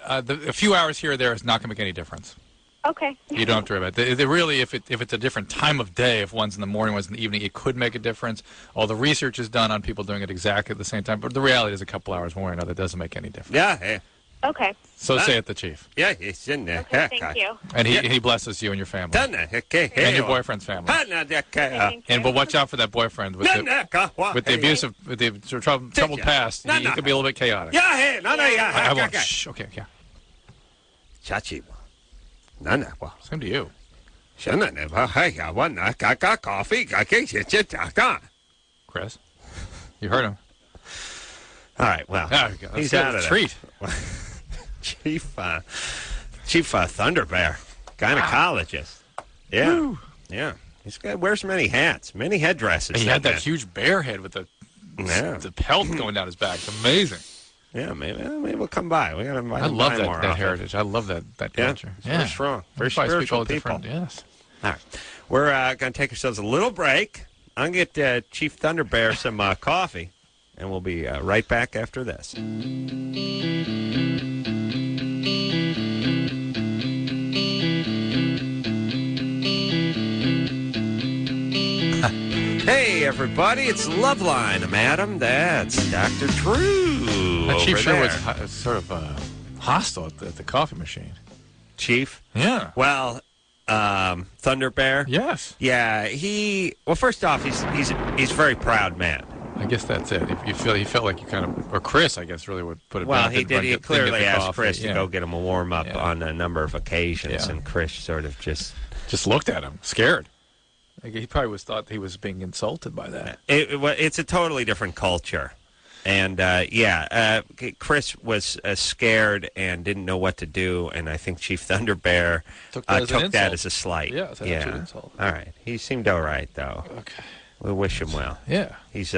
A few hours here or there is not going to make any difference. Okay. You don't have to worry about it. They really, if it's a different time of day, if one's in the morning, one's in the evening, it could make a difference. All the research is done on people doing it exactly at the same time, but the reality is a couple hours more or another doesn't make any difference. Yeah. Okay. So say it, the Chief. Yeah, he's in there. Okay, thank you. And he blesses you and your family. And your boyfriend's family. But watch out for that boyfriend with the abusive, with the troubled past. He could be a little bit chaotic. I won't. Shh. Okay. Chachi. Same to you. Chris, you heard him. All right, well, he's out of treat. Chief Thunder Bear, gynecologist. Yeah, Woo. Yeah. He's got wears many hats, many headdresses. And he had that huge bear head with the pelt going down his back. It's amazing. Yeah, maybe we'll come by. We got to invite him. I love that heritage. I love that culture. Yeah, very strong, very spiritual people. Yes. All right, we're going to take ourselves a little break. I'm going to get Chief Thunder Bear some coffee, and we'll be right back after this. Hey, everybody, it's Loveline. I'm Adam. That's Dr. Drew. That Chief over sure there. was sort of hostile at the coffee machine. Chief? Yeah. Well, Thunder Bear? Yes. Yeah, well, first off, he's a very proud man. I guess that's it. He felt like you kind of, or Chris, I guess, really would put it. Well, he did. He clearly asked Chris to go get him a warm up on a number of occasions, and Chris sort of just looked at him, scared. He probably thought he was being insulted by that. It's a totally different culture, and Chris was scared and didn't know what to do, and I think Chief Thunder Bear took that as a slight. Yeah, it's an insult. All right, he seemed all right though. Okay. We wish him well. Yeah. He's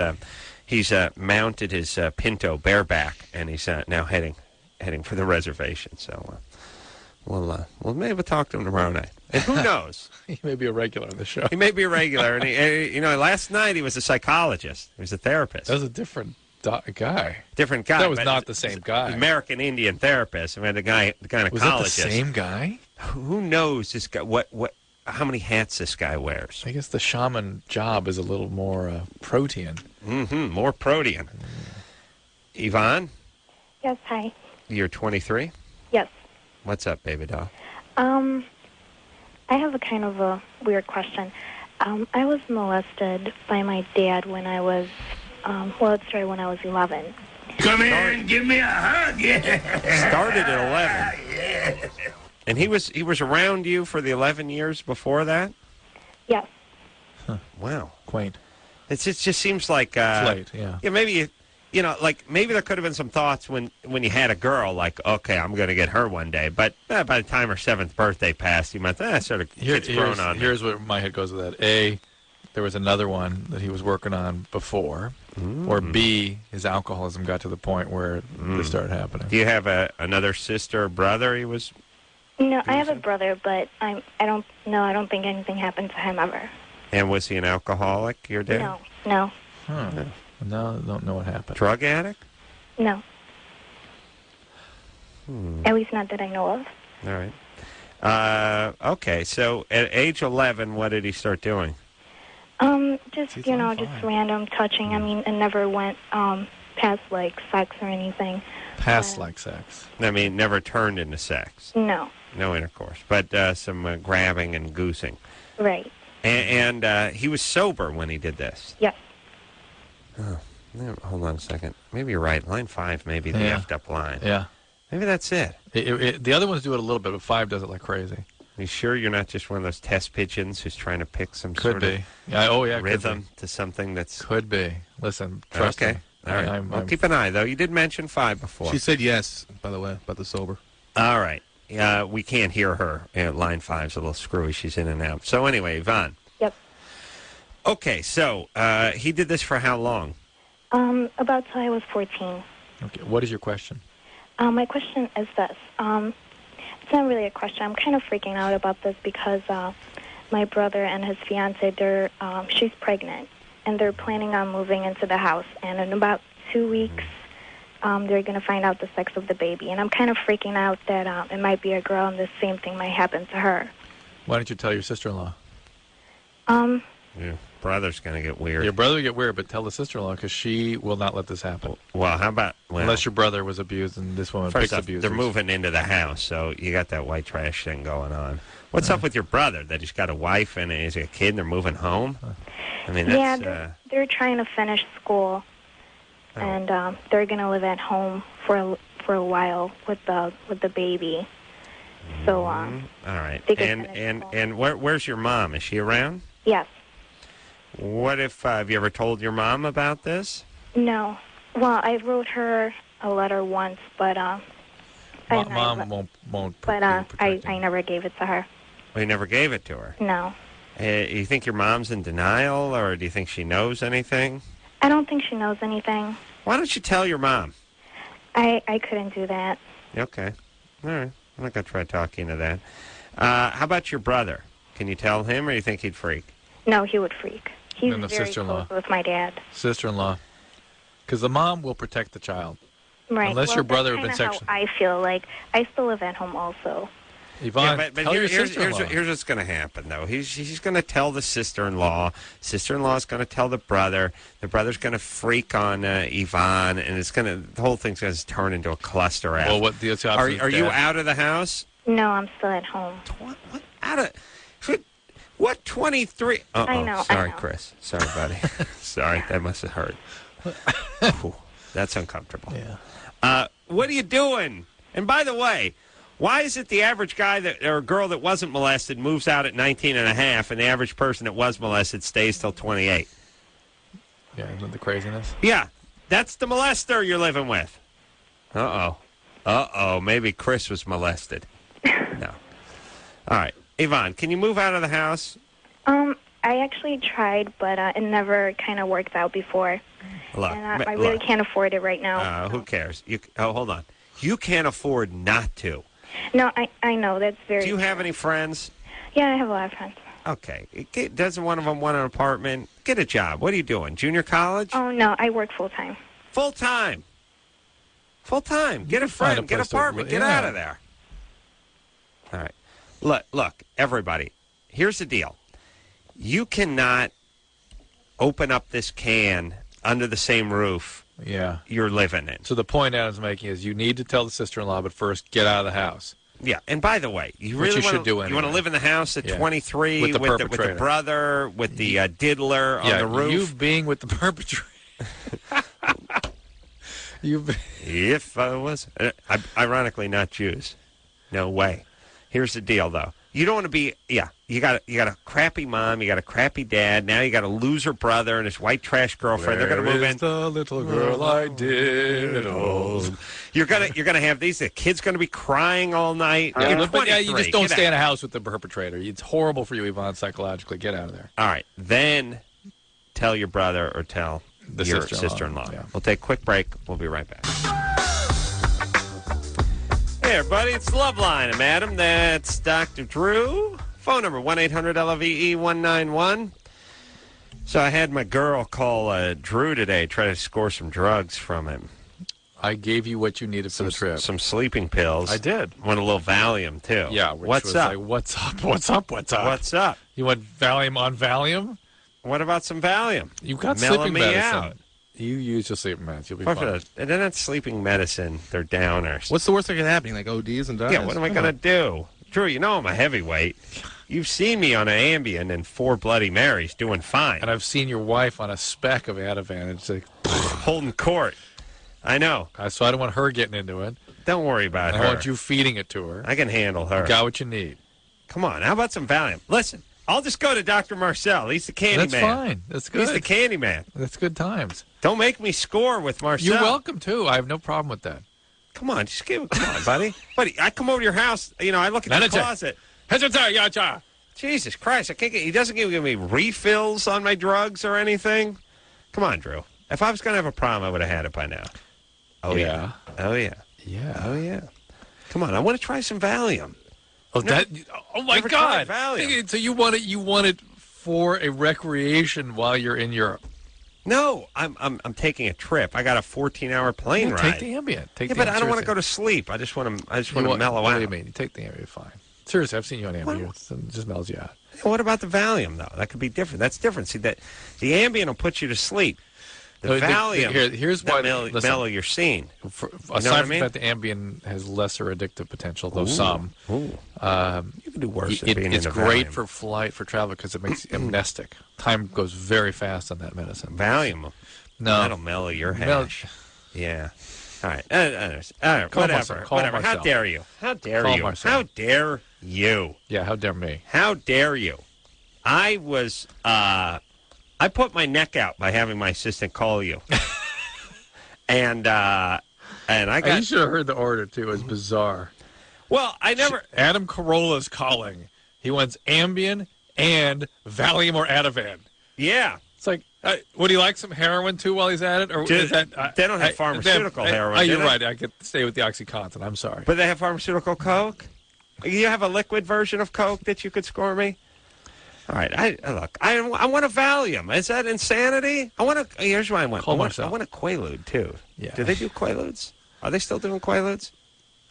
mounted his Pinto bareback, and he's now heading for the reservation. So we'll maybe talk to him tomorrow night. And who knows? He may be a regular on the show. He may be a regular. And last night he was a psychologist. He was a therapist. That was a different guy. Different guy. That was not the same guy. American Indian therapist. I mean, the gynecologist. Was that the same guy? Who knows this guy? How many hats this guy wears? I guess the shaman job is a little more protean. Mm-hmm. More protean. Yvonne? Yes, hi. You're 23? Yes. What's up, baby doll? I have a kind of a weird question. I was molested by my dad when I was, it started when I was 11. Come here and give me a hug. Yeah. Started at 11. And he was around you for the 11 years before that? Yes. Huh. Wow. Quaint. It just seems like... Late, yeah. Yeah, maybe... maybe there could have been some thoughts when you had a girl, like, okay, I'm going to get her one day. But by the time her 7th birthday passed, you might sort of it's grown on me. Here's where my head goes with that. A, there was another one that he was working on before. Or B, his alcoholism got to the point where this started happening. Do you have another sister or brother he was... No, I have a brother, but I don't think anything happened to him ever. And was he an alcoholic, your dad? No. Huh. No, I don't know what happened. Drug addict? No. At least not that I know of. All right. Okay, so at age 11, what did he start doing? Just random touching. I mean, it never went past, like, sex or anything. Past, like, sex? I mean, never turned into sex? No. No intercourse, but some grabbing and goosing. Right. And he was sober when he did this? Yes. Oh, hold on a second. Maybe you're right. Line 5 may be the effed up line. Yeah. Maybe that's it. The other ones do it a little bit, but 5 does it like crazy. You sure you're not just one of those test pigeons who's trying to pick some sort of rhythm to something that's... Could be. Listen, trust me. All right. Well, keep an eye, though. You did mention 5 before. She said yes, by the way, about the sober. All right. We can't hear her. Line 5's a little screwy. She's in and out. So anyway, Yvonne. Yep. Okay, so he did this for how long? About till I was 14. Okay. What is your question? My question is this. It's not really a question. I'm kind of freaking out about this because my brother and his fiancée, she's pregnant, and they're planning on moving into the house. And in about 2 weeks, they're going to find out the sex of the baby. And I'm kind of freaking out that it might be a girl and the same thing might happen to her. Why don't you tell your sister-in-law? Your brother's going to get weird. Your brother will get weird, but tell the sister-in-law because she will not let this happen. Well, how about... Well, unless your brother was abused and this woman first picks off, abusers. they're moving into the house, so you got that white trash thing going on. What's up with your brother? That he's got a wife and he's a kid and they're moving home? I mean, that's... they're trying to finish school, and they're going to live at home for a while with the baby. So, all right. And where's your mom? Is she around? Yes. What if, have you ever told your mom about this? No. Well, I wrote her a letter once, but Mom won't. But I never gave it to her. Well, you never gave it to her? No. You think your mom's in denial, or do you think she knows anything? I don't think she knows anything. Why don't you tell your mom? I couldn't do that. Okay. All right. I'm not going to try talking to that. How about your brother? Can you tell him, or do you think he'd freak? No, he would freak. He's And the very sister-in-law. close with my dad. Sister-in-law. Because the mom will protect the child. Right. Unless your brother had been sexual. I feel like I still live at home also. Yvonne, but tell your sister-in-law. here's what's going to happen, though. He's going to tell the sister-in-law. Sister-in-law is going to tell the brother. The brother's going to freak on Yvonne, and the whole thing's going to turn into a cluster. Well, what the are you out of the house? No, I'm still at home. What out of? What 23? I know. Sorry, I know. Chris. Sorry, buddy. Sorry, that must have hurt. Ooh, that's uncomfortable. Yeah. What are you doing? And by the way, why is it the average guy or girl that wasn't molested moves out at 19 and a half, and the average person that was molested stays till 28? Yeah, isn't that the craziness? Yeah, that's the molester you're living with. Uh-oh. Maybe Chris was molested. No. All right. Yvonne, can you move out of the house? I actually tried, but it never kind of worked out before. Look, and I really can't afford it right now. Who cares? Hold on. You can't afford not to. No, I know. That's very Do you have any friends? Yeah, I have a lot of friends. Okay. Doesn't one of them want an apartment? Get a job. What are you doing? Junior college? Oh, no. I work full-time. Full-time? Full-time. Get a friend. Get an apartment. Get out of there. All right. Look, everybody. Here's the deal. You cannot open up this can under the same roof you're living in. So the point Adam's making is you need to tell the sister-in-law, but first get out of the house. Yeah, and by the way, you Which really you should want do to anyway. live in the house at Yeah. 23 With the with the perpetrator. brother, with the diddler on the roof. You being with the perpetrator. If I was, ironically, not Jews. No way. Here's the deal, though. You don't want to be. Yeah, you got a crappy mom. You got a crappy dad. Now you got a loser brother and his white trash girlfriend. They're going to move in. The little girl I did hold. You're gonna have these. The kid's going to be crying all night. You're But yeah, you 23. just don't Get stay in out. a house with the perpetrator. It's horrible for you, Yvonne, psychologically. Get out of there. All right, then tell your brother or tell The your sister-in-law. sister-in-law. Yeah. We'll take a quick break. We'll be right back. Hey, everybody, it's Loveline. I'm Adam. That's Dr. Drew. Phone number, 1-800-LOVE-191. So I had my girl call Drew today, try to score some drugs from him. I gave you what you needed for the trip. Some sleeping pills. I did. Want a little Valium, too. Yeah. Which What's was up? Like, what's up? What's up? What's up? What's up? You want Valium on Valium? What about some Valium? You've got Mellow sleeping me medicine. out. You use your sleeping meds. You'll be What fine. for the- They're not sleeping medicine. They're downers. What's the worst that could happen? Like ODs and dies? Yeah, what am I going to do? Drew, you know I'm a heavyweight. You've seen me on an Ambien and 4 Bloody Marys doing fine. And I've seen your wife on a speck of Ativan. It's like, Holding court. I know. so I don't want her getting into it. Don't worry about I her. want you feeding it to her. I can handle her. You got what you need. Come on. How about some Valium? Listen, I'll just go to Dr. Marcel. He's the candy That's man. fine. That's good. He's the candy man. That's good times. Don't make me score with Marcel. You're welcome, too. I have no problem with that. Come on. Just come on, buddy. Buddy, I come over to your house. I look at the closet. Jesus Christ. I can't get. He doesn't give me refills on my drugs or anything. Come on, Drew. If I was going to have a problem, I would have had it by now. Oh, yeah. Oh, yeah. Yeah. Oh, yeah. Come on. I want to try some Valium. Oh, my Never God. tried Valium. So you want it for a recreation while you're in Europe? No, I'm taking a trip. I got a 14-hour plane ride. Take the Ambien. But I don't want to go to sleep. I just want to mellow out. What do you mean? You take the Ambien, you're fine. Seriously, I've seen you on Ambien. It just mellows you out. What about the Valium, though? That could be different. That's different. See, the Ambien will put you to sleep. The Valium, here's why mellow your scene. Aside from that, the Ambien has lesser addictive potential, though some. You can do worse than being It's into great Valium. for travel because it makes you amnestic. Time goes very fast on that medicine. Valium, No. that'll mellow your Mel- hash. Yeah. All right. All right. Call Whatever. myself. Call Whatever. How myself. dare you? How dare Call you? myself. How dare you? Yeah, how dare me? How dare you? I was. I put my neck out by having my assistant call you. And I got. You should have heard the order, too. It was bizarre. Well, I never. Adam Carolla's calling. He wants Ambien and Valium or Ativan. Yeah. It's like, would he like some heroin, too, while he's at it? Or is that, they don't have pharmaceutical heroin. You're do they? right. I could stay with the OxyContin. I'm sorry. But they have pharmaceutical Coke? You have a liquid version of Coke that you could score me? All right. I want a Valium. Is that insanity? Here's what I want. I want a Quaalude, too. Yeah. Do they do Quaaludes? Are they still doing Quaaludes?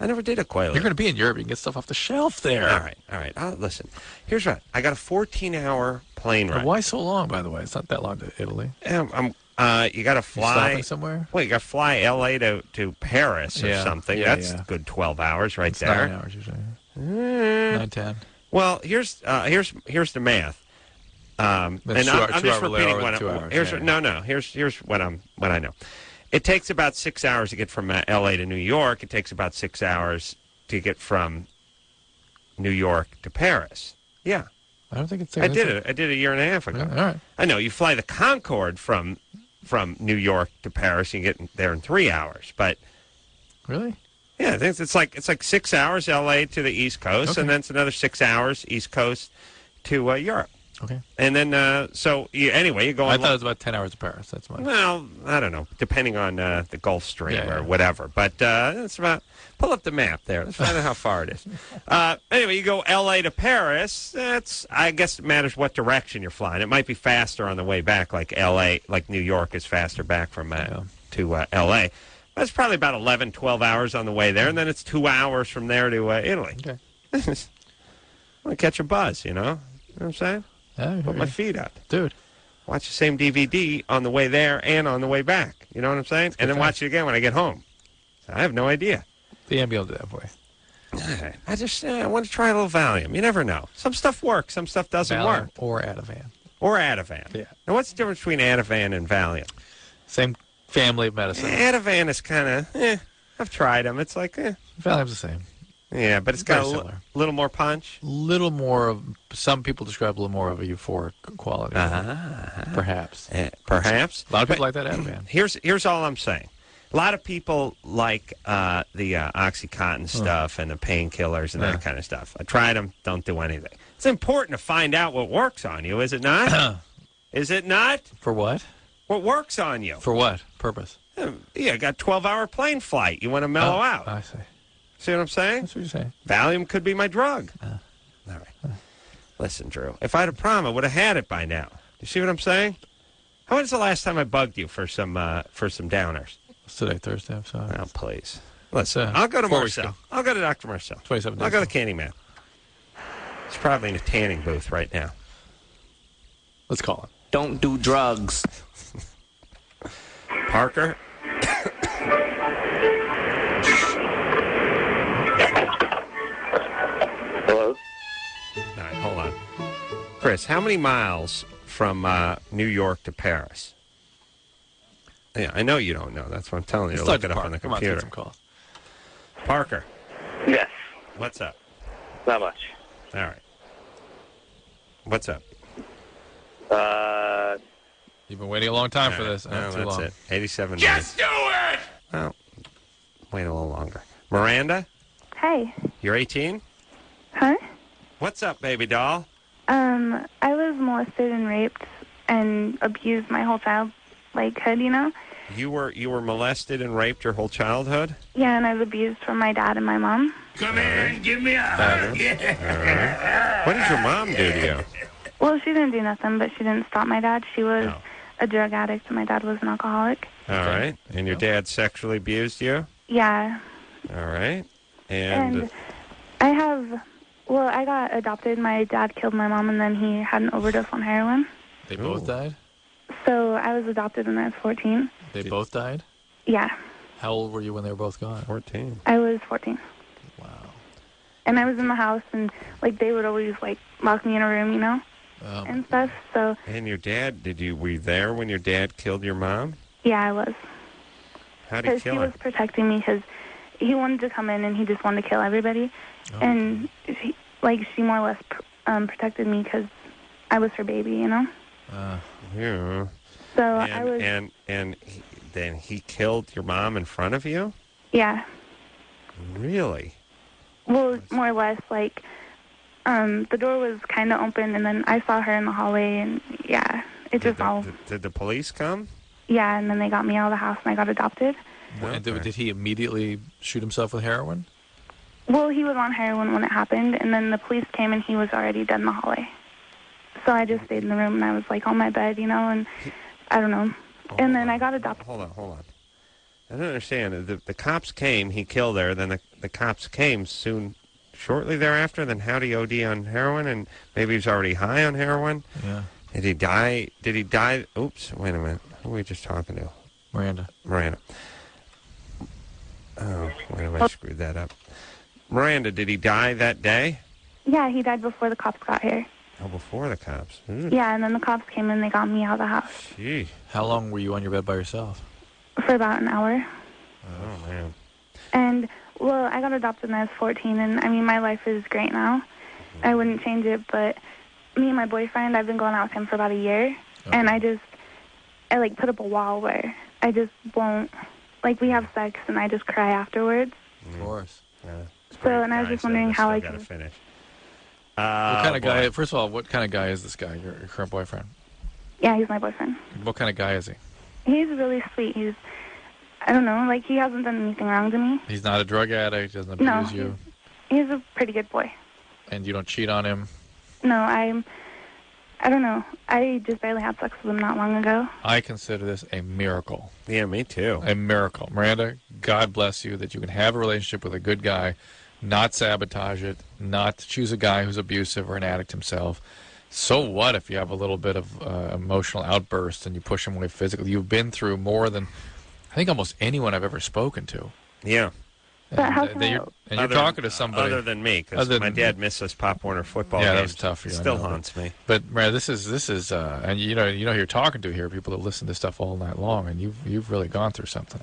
I never did a Quaalude. You're going to be in Europe. You can get stuff off the shelf there. All right. Listen, here's what. I got a 14-hour plane ride. Why so long, by the way? It's not that long to Italy. You got to fly. Stopping somewhere? Well, you got to fly L.A. to Paris or something. That's a good 12 hours right there. 9 hours usually. 9, 10. Well, here's the math. I'm just repeating what here's what I know. It takes about 6 hours to get from L.A. to New York. It takes about 6 hours to get from New York to Paris. Yeah. I don't think it's. I did it. I did it a year and a half ago. All right. I know you fly the Concorde from New York to Paris. You get there in 3 hours, but really, yeah, I think it's like 6 hours L.A. to the East Coast, and then it's another 6 hours East Coast to Europe. Okay. And then you go. I thought it was about 10 hours to Paris. That's my. Well, I don't know, depending on the Gulf Stream or whatever. But it's about. Pull up the map there. Let's find out how far it is. Anyway, you go L.A. to Paris. I guess it matters what direction you're flying. It might be faster on the way back, like L.A., like New York is faster back from to L.A. That's probably about 11, 12 hours on the way there, and then it's 2 hours from there to Italy. Okay. I want to catch a buzz, you know? You know what I'm saying? Yeah, Put my feet up. Dude. Watch the same DVD on the way there and on the way back. You know what I'm saying? And then watch it again when I get home. I have no idea. The Ambien will do that for you. I just I want to try a little Valium. You never know. Some stuff works. Some stuff doesn't Valium work. or Ativan. Or Ativan. Yeah. Now, what's the difference between Ativan and Valium? Same family of medicine. Ativan is kind of, I've tried them. It's like, Valium's the same. Yeah, but it's got a little more punch. Little more of, some people describe a little more of a euphoric quality. Perhaps. Perhaps. A lot of people like that Ativan. Here's all I'm saying. A lot of people like the OxyContin stuff and the painkillers and that kind of stuff. I tried them, don't do anything. It's important to find out what works on you, is it not? Is it not? For what? What works on you? For what purpose? Yeah, got a 12-hour plane flight. You want to mellow out. I see. See what I'm saying? That's what you're saying. Valium could be my drug. All right. Listen, Drew, if I had a problem, I would have had it by now. You see what I'm saying? When's the last time I bugged you for some downers? It's today, Thursday. I'm sorry. Oh, please. Listen, I'll go to 4 weeks ago. Marcel. I'll go to Dr. Marcel. 27 days I'll go to ago. Candyman. He's probably in a tanning booth right now. Let's call him. Don't do drugs. Parker? Hello? All right, hold on. Chris, how many miles from New York to Paris? Yeah, I know you don't know. That's what I'm telling you. Look it up on the computer. Come on, take some calls. Parker. Yes. What's up? Not much. All right. What's up? You've been waiting a long time for this. No, Too that's long. it. 87 Just minutes. do it! Well, wait a little longer. Miranda, Hey. you're 18? Huh? What's up, baby doll? I was molested and raped and abused my whole childhood, you know? You were molested and raped your whole childhood? Yeah, and I was abused from my dad and my mom. Come here and give me a hug. All right. What did your mom do to you? Well, she didn't do nothing, but she didn't stop my dad. She was a drug addict, and my dad was an alcoholic. All right. And your dad sexually abused you? Yeah. All right. And I got adopted. My dad killed my mom, and then he had an overdose on heroin. They both died? So I was adopted when I was 14. They both died? Yeah. How old were you when they were both gone? 14. I was 14. Wow. And I was in the house, and, they would always, lock me in a room, you know? And stuff, so... And your dad, were you there when your dad killed your mom? Yeah, I was. How did he kill he her? was protecting me because he wanted to come in and he just wanted to kill everybody. And she more or less protected me because I was her baby, you know? Yeah. So and, I was... And then he killed your mom in front of you? Yeah. Really? Well, more or less, the door was kind of open, and then I saw her in the hallway, and, yeah, Did the police come? Yeah, and then they got me out of the house, and I got adopted. And did he immediately shoot himself with heroin? Well, he was on heroin when it happened, and then the police came, and he was already dead in the hallway. So I just stayed in the room, and I was, on my bed, you know, and I don't know. And then I got adopted. Hold on. I don't understand. The cops came, he killed her, then the cops came shortly thereafter. Then how did he OD on heroin? And maybe he was already high on heroin? Yeah. Did he die? Oops, wait a minute. Who were we just talking to? Miranda. Oh, wait a minute, I screwed that up. Miranda, did he die that day? Yeah, he died before the cops got here. Oh, before the cops. Yeah, and then the cops came and they got me out of the house. Gee. How long were you on your bed by yourself? For about an hour. Oh, man. And, well, I got adopted when I was 14, and, my life is great now. I wouldn't change it, but me and my boyfriend, I've been going out with him for about a year, and I put up a wall where I just won't, we have sex, and I just cry afterwards. Of course. And I was just wondering how I could... finish. What kind of guy? First of all, what kind of guy is this guy? Your current boyfriend? Yeah, he's my boyfriend. What kind of guy is he? He's really sweet. I don't know, he hasn't done anything wrong to me. He's not a drug addict. Doesn't abuse you. He's a pretty good boy. And you don't cheat on him? No, I don't know. I just barely had sex with him not long ago. I consider this a miracle. Yeah, me too. A miracle. Miranda, God bless you that you can have a relationship with a good guy, not sabotage it, not choose a guy who's abusive or an addict himself. So what if you have a little bit of emotional outburst and you push him away physically? You've been through more than, I think, almost anyone I've ever spoken to. Yeah. But how And, can you're talking to somebody other than me, because my dad misses Pop Warner football Yeah, games. that was tough for you. It still haunts me. But Mariah, this is, and you know who you're talking to here, people that listen to stuff all night long, and you've really gone through something.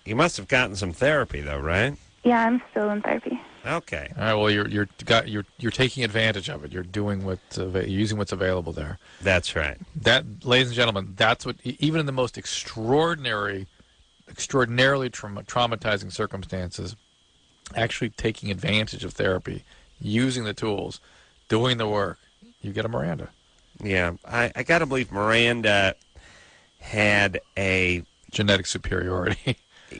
You must have gotten some therapy, though, right? Yeah, I'm still in therapy. Okay. All right. Well, you're taking advantage of it. You're doing using what's available there. That's right. That, ladies and gentlemen, that's what even in the most extraordinarily traumatizing circumstances, actually taking advantage of therapy, using the tools, doing the work, you get a Miranda. Yeah, I got to believe Miranda had a genetic superiority.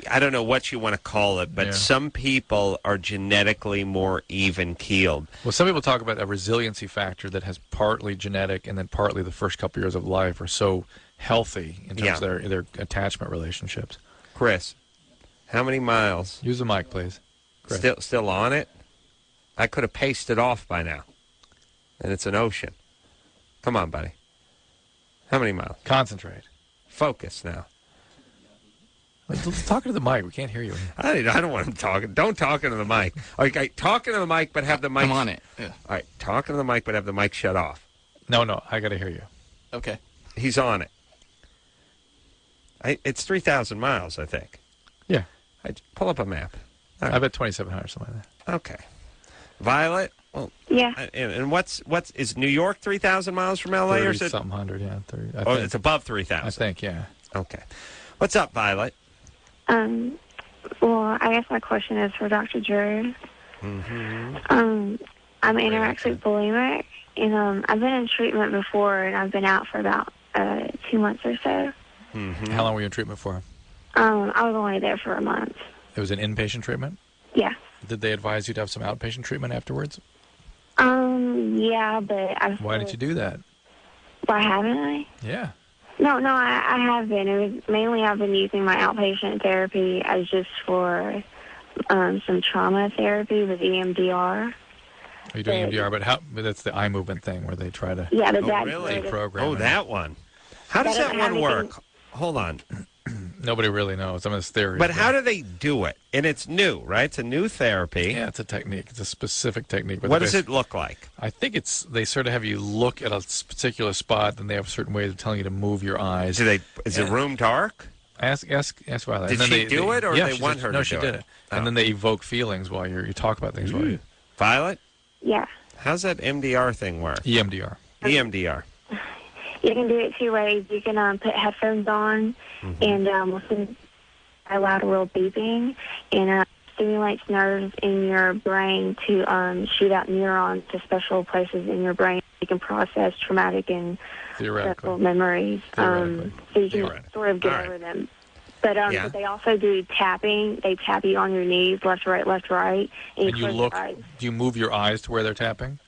I don't know what you want to call it, but some people are genetically more even-keeled. Well, some people talk about a resiliency factor that has partly genetic and then partly the first couple years of life are so healthy in terms of their attachment relationships. Chris, how many miles? Use the mic, please. Chris. Still on it? I could have paced it off by now. And it's an ocean. Come on, buddy. How many miles? Concentrate. Focus now. Let's talk to the mic. We can't hear you. I don't want him talking. Don't talk into the mic. Okay, talking to the mic, but have the mic. I'm on it. Yeah. All right, talking to the mic, but have the mic shut off. No, I got to hear you. Okay. He's on it. It's 3,000 miles, I think. Yeah. Pull up a map. Right. I bet 2,700, something like that. Okay. Violet? Well, yeah. And what's is New York 3,000 miles from L.A. or is it? Something hundred, yeah. 30, oh, it's above 3,000. I think, yeah. Okay. What's up, Violet? Well, I guess my question is for Dr. Drew. Mm-hmm. I'm anorexic bulimic, and I've been in treatment before, and I've been out for about 2 months or so. Mm-hmm. How long were you in treatment for? I was only there for a month. It was an inpatient treatment? Yeah. Did they advise you to have some outpatient treatment afterwards? Yeah, but I've... Why didn't you do that? Why haven't I? Yeah. No, I have been. It was mainly I've been using my outpatient therapy as just for some trauma therapy with EMDR. Are you doing EMDR? But that's the eye movement thing where they try to deprogram. Oh, that one. How does that one work? Hold on. Nobody really knows. I mean, it's theory. But how do they do it? And it's new, right? It's a new therapy. Yeah, it's a technique. It's a specific technique. What does it look like? I think they sort of have you look at a particular spot, and they have certain ways of telling you to move your eyes. Is the room dark? Ask Violet. Did she do it, or they want her to do it? No, she did it. And then they evoke feelings while you talk about things. While you... Violet? Yeah. How's that MDR thing work? EMDR. EMDR. You can do it 2 ways. You can put headphones on and listen to lateral beeping, and stimulates nerves in your brain to shoot out neurons to special places in your brain. You can process traumatic and stressful memories. So you can sort of get over them. But they also do tapping. They tap you on your knees, left, right, and you look. Do you move your eyes to where they're tapping?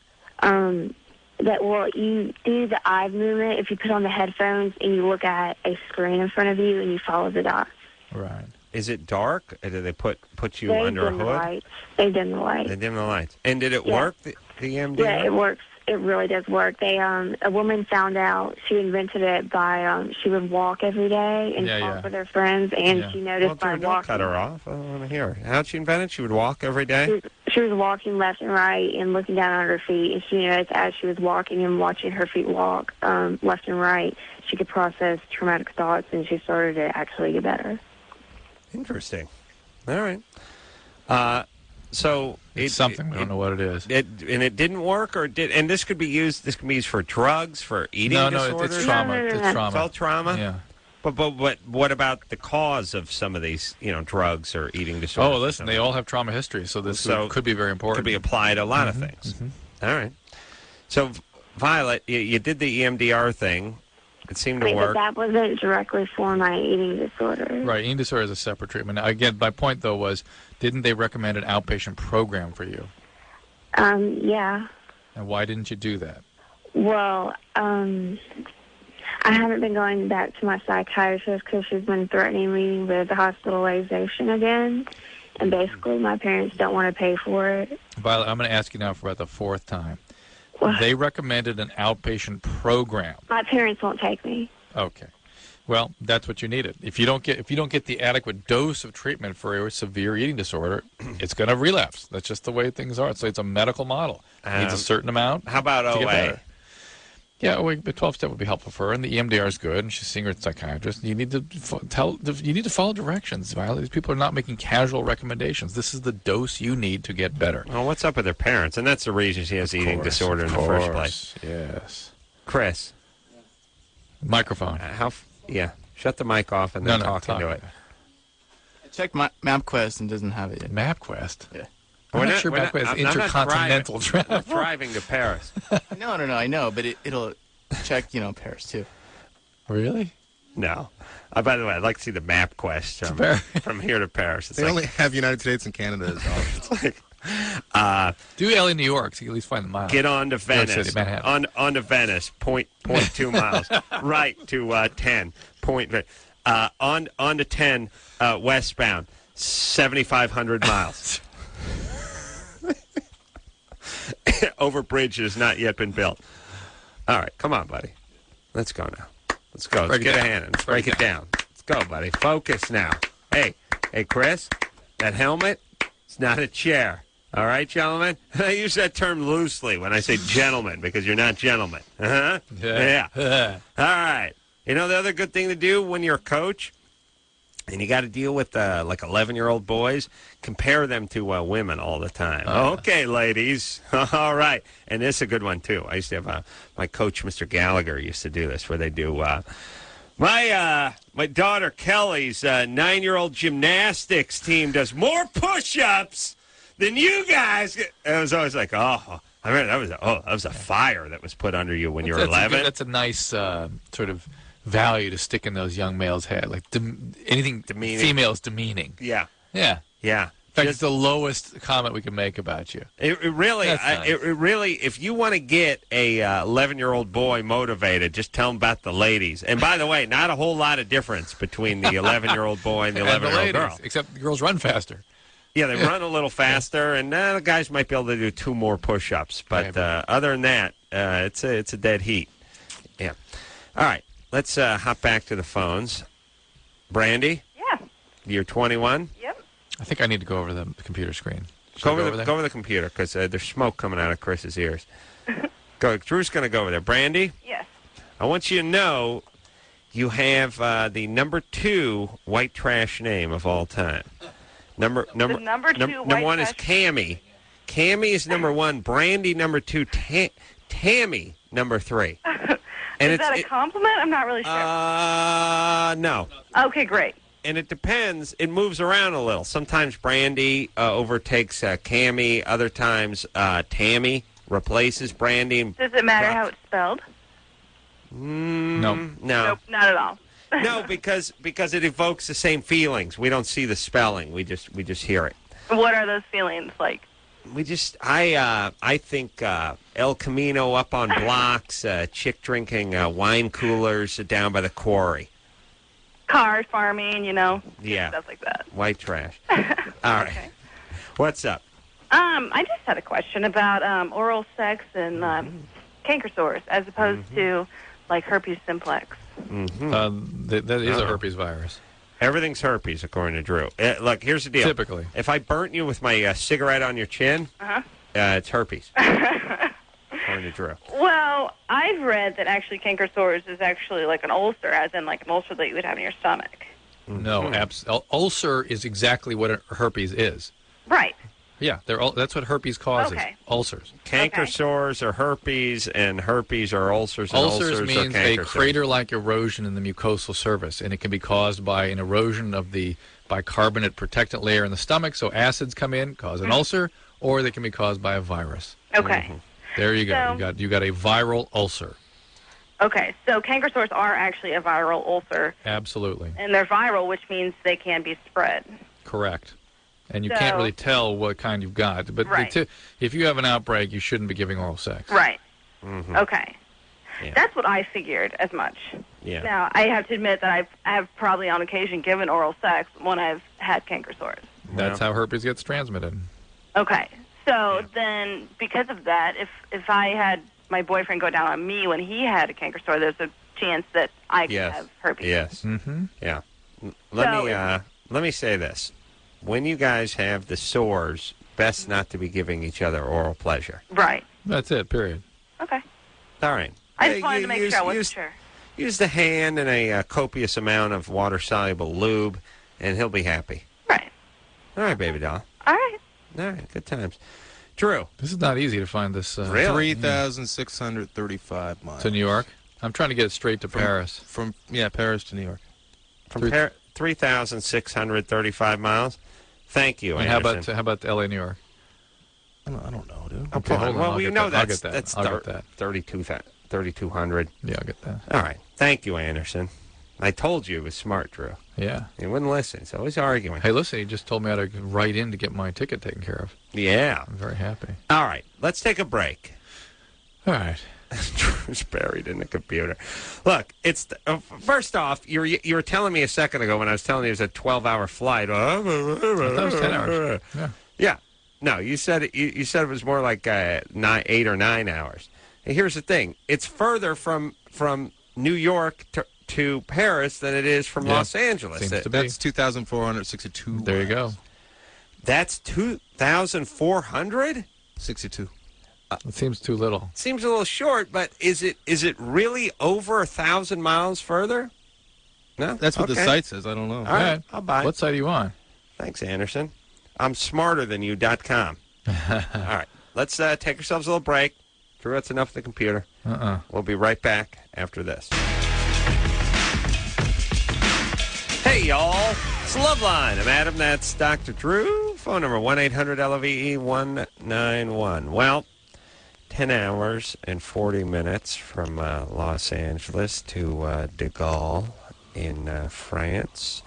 You do the eye movement if you put on the headphones and you look at a screen in front of you and you follow the dots. Right. Is it dark? Do they put you under a hood? They dim the lights. They dim the lights. And did it work, the EMDR? Yeah, it works. It really does work. They a woman found out. She invented it by she would walk every day and talk with her friends, and she noticed by walking. Don't cut her off. I don't want to hear her. How'd she invent it? She would walk every day? She was walking left and right and looking down on her feet, and she noticed as she was walking and watching her feet walk left and right, she could process traumatic thoughts, and she started to actually get better. Interesting. All right. So it's something we don't know what it is. It didn't work, or did? And this could be used. This could be used for drugs, for eating disorders. It's trauma. No. It's trauma. It's all trauma. Yeah. But what about the cause of some of these, drugs or eating disorders? Oh, listen, they all have trauma history, so this could be very important. Could be applied to a lot of things. Mm-hmm. All right. So, Violet, you did the EMDR thing. It seemed to work. But that wasn't directly for my eating disorder. Right, eating disorder is a separate treatment. Now, again, my point, though, was didn't they recommend an outpatient program for you? Yeah. And why didn't you do that? Well, I haven't been going back to my psychiatrist because she's been threatening me with hospitalization again. And basically, my parents don't want to pay for it. Violet, I'm going to ask you now for about the 4th time. What? They recommended an outpatient program. My parents won't take me. Okay. Well, that's what you needed. If you don't get the adequate dose of treatment for a severe eating disorder, it's going to relapse. That's just the way things are. So it's a medical model. It needs a certain amount. How about to get OA? better. Yeah, the 12-step would be helpful for her, and the EMDR is good, and she's seeing her psychiatrist. You need to follow directions, Violet. These people are not making casual recommendations. This is the dose you need to get better. Well, what's up with her parents? And that's the reason she has eating disorder in the first place. Yes. Chris. Microphone. Yeah. Shut the mic off and then talk into it. I checked my MapQuest and doesn't have it yet. MapQuest? Yeah. I'm not sure MapQuest is intercontinental travel. I'm driving to Paris. No, I know, but it'll check, Paris too. Really? No. By the way, I'd like to see the MapQuest from here to Paris. They only have United States and Canada as well. It's like, do LA, New York, so you can at least find the miles. Get on to Venice. City, Manhattan. On to Venice, 0.2 miles. Right to 10. On to 10 westbound, 7,500 miles. Over bridge has not yet been built. All right, come on, buddy. Let's go now. Let's go. Let's get a hand and break it down. Let's go, buddy. Focus now. Hey, Chris, that helmet, it's not a chair. All right, gentlemen? I use that term loosely when I say gentlemen because you're not gentlemen. Uh-huh. Yeah. All right. You know the other good thing to do when you're a coach? And you got to deal with like 11-year-old boys. Compare them to women all the time. Okay, ladies. All right. And this is a good one, too. I used to have my coach, Mr. Gallagher, used to do this where they do my daughter Kelly's 9-year-old gymnastics team does more push-ups than you guys. And I was always like, oh, I remember that was a fire that was put under you when you were 11. That's a nice sort of value to stick in those young males' head, like anything demeaning. Females demeaning. Yeah. In fact, it's the lowest comment we can make about you. It really, if you want to get a 11-year-old boy motivated, just tell him about the ladies. And by the way, not a whole lot of difference between the 11-year-old boy and the 11-year-old girl. Except the girls run faster. Yeah, they run a little faster, and the guys might be able to do 2 more push-ups. But other than that, it's a dead heat. Yeah. All right. Let's hop back to the phones. Brandy? Yeah. You're 21? Yep. I think I need to go over the computer screen. Go over the computer, because there's smoke coming out of Chris's ears. Drew's going to go over there. Brandy? Yes. I want you to know you have the number 2 white trash name of all time. Number 2 number 1 is Cammy. Cammy is number 1. Brandy, number 2. Tammy, number 3. Is that a compliment? I'm not really sure. No. Okay, great. And it depends. It moves around a little. Sometimes Brandy overtakes Cammy. Other times Tammy replaces Brandy. Does it matter how it's spelled? No. Nope, not at all. No, because it evokes the same feelings. We don't see the spelling. We just hear it. What are those feelings like? I think El Camino up on blocks, chick drinking wine coolers down by the quarry. Car farming, Yeah. stuff like that. White trash. All right. Okay. What's up? I just had a question about oral sex and canker sores as opposed to like herpes simplex. That is a herpes virus. Everything's herpes, according to Drew. Look, here's the deal. Typically. If I burnt you with my cigarette on your chin, it's herpes. According to Drew. Well, I've read that actually canker sores is actually like an ulcer, as in like an ulcer that you would have in your stomach. No, ulcer is exactly what a herpes is. Right. Yeah, that's what herpes causes. Okay. Ulcers. Canker sores are herpes, and herpes are ulcers, and ulcers means are a crater-like erosion in the mucosal surface, and it can be caused by an erosion of the bicarbonate protectant layer in the stomach, so acids come in, cause an ulcer, or they can be caused by a virus. Okay. There you go. So, you got a viral ulcer. Okay, so canker sores are actually a viral ulcer. Absolutely. And they're viral, which means they can be spread. Correct. And you can't really tell what kind you've got. But if you have an outbreak, you shouldn't be giving oral sex. Right. Okay. Yeah. That's what I figured as much. Yeah. Now, I have to admit that I have probably on occasion given oral sex when I've had canker sores. That's how herpes gets transmitted. Okay. So then, because of that, if I had my boyfriend go down on me when he had a canker sore, there's a chance that I could Yes. have herpes. Yes. Mm-hmm. Yeah. So Let me say this. When you guys have the sores, best not to be giving each other oral pleasure. Right. That's it, period. Okay. All right. I just wanted to make sure I wasn't sure. Use the hand and a copious amount of water-soluble lube, and he'll be happy. Right. All right, baby doll. All right. All right, good times. Drew. This is not easy to find this. Really? 3,635 miles. To New York? I'm trying to get it straight to Paris. Paris to New York. From 3,635 miles. Thank you, And Anderson. how about L.A., New York? I don't know, dude. Okay, hold on. Well, I'll we get know that. that's I'll get that. 3,200. Yeah, I'll get that. All right. Thank you, Anderson. I told you it was smart, Drew. Yeah. He wouldn't listen. He's always arguing. Hey, listen, he just told me how to write in to get my ticket taken care of. Yeah. I'm very happy. All right. Let's take a break. All right. Drew's buried in the computer. Look, it's first off, you were telling me a second ago when I was telling you it was a 12-hour flight. I thought it was 10 hours. Yeah. Yeah. No, you said it was more like 8 or 9 hours. And here's the thing: it's further from New York to Paris than it is from Los Angeles. Seems to be. That's 2,462. There you go. That's 2,400? 62. It seems too little. Seems a little short, but is it really over 1,000 miles further? No, That's what the Okay. site says. I don't know. All right, I'll buy it. What site are you on? Thanks, Anderson. I'm smarterthanYou.com. All right, let's take ourselves a little break. Drew, that's enough of the computer. We'll be right back after this. Hey, y'all. It's Loveline. I'm Adam. That's Dr. Drew. Phone number 1-800-LOVE-191. Well, 10 hours and 40 minutes from Los Angeles to de Gaulle in France.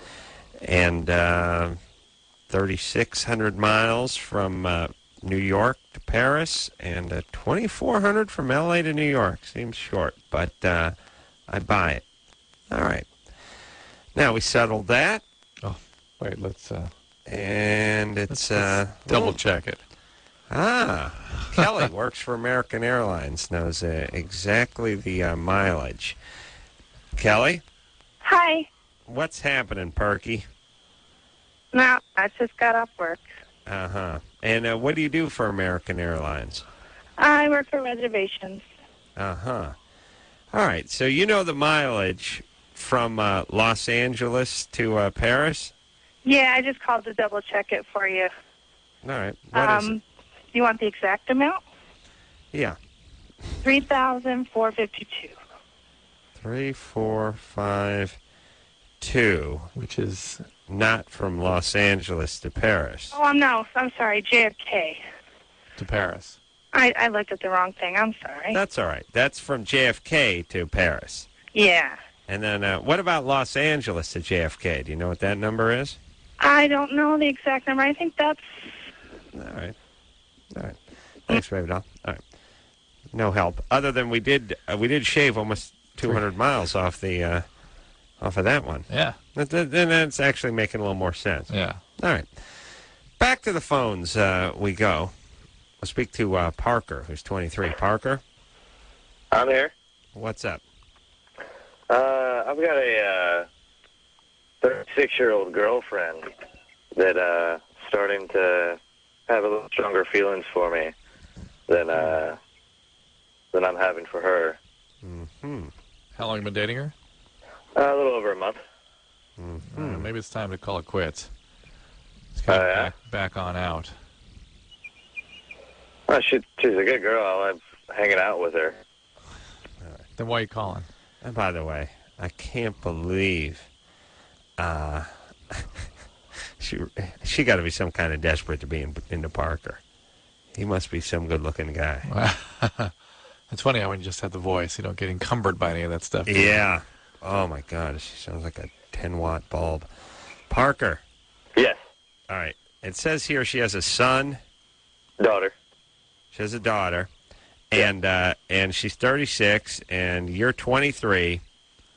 And 3,600 miles from New York to Paris, and 2,400 from L.A. to New York. Seems short, but I buy it. All right. Now we settled that. Oh, wait, let's... and it's... let's double-check it. Kelly works for American Airlines, knows exactly the mileage. Kelly? Hi. What's happening, Perky? No, I just got off work. Uh-huh. And what do you do for American Airlines? I work for reservations. Uh-huh. All right, so you know the mileage from Los Angeles to Paris? Yeah, I just called to double check it for you. All right. What is it? You want the exact amount? Yeah. 3,452. 3,452. Which is... Not from Los Angeles to Paris. Oh, I'm sorry, JFK. To Paris. I looked at the wrong thing. I'm sorry. That's all right. That's from JFK to Paris. Yeah. And then what about Los Angeles to JFK? Do you know what that number is? I don't know the exact number. I think that's... All right. Thanks, baby doll. All right. No help. Other than we did shave almost 200 miles off of that one. Yeah. Then that's actually making a little more sense. Yeah. All right. Back to the phones we go. We'll speak to Parker, who's 23. Parker? I'm here. What's up? I've got a 36-year-old girlfriend that starting to have a little stronger feelings for me than I'm having for her. Mm-hmm. How long have you been dating her? A little over a month. Mm-hmm. Maybe it's time to call it quits. It's kind of back on out. Well, she's a good girl. I like hanging out with her. Then why are you calling? And by the way, I can't believe she got to be some kind of desperate to be into Parker. He must be some good-looking guy. It's funny how when you just have the voice, you don't get encumbered by any of that stuff. Yeah. Oh, my God. She sounds like a 10-watt bulb. Parker. Yes. All right. It says here she has a son. Daughter. She has a daughter. And she's 36, and you're 23.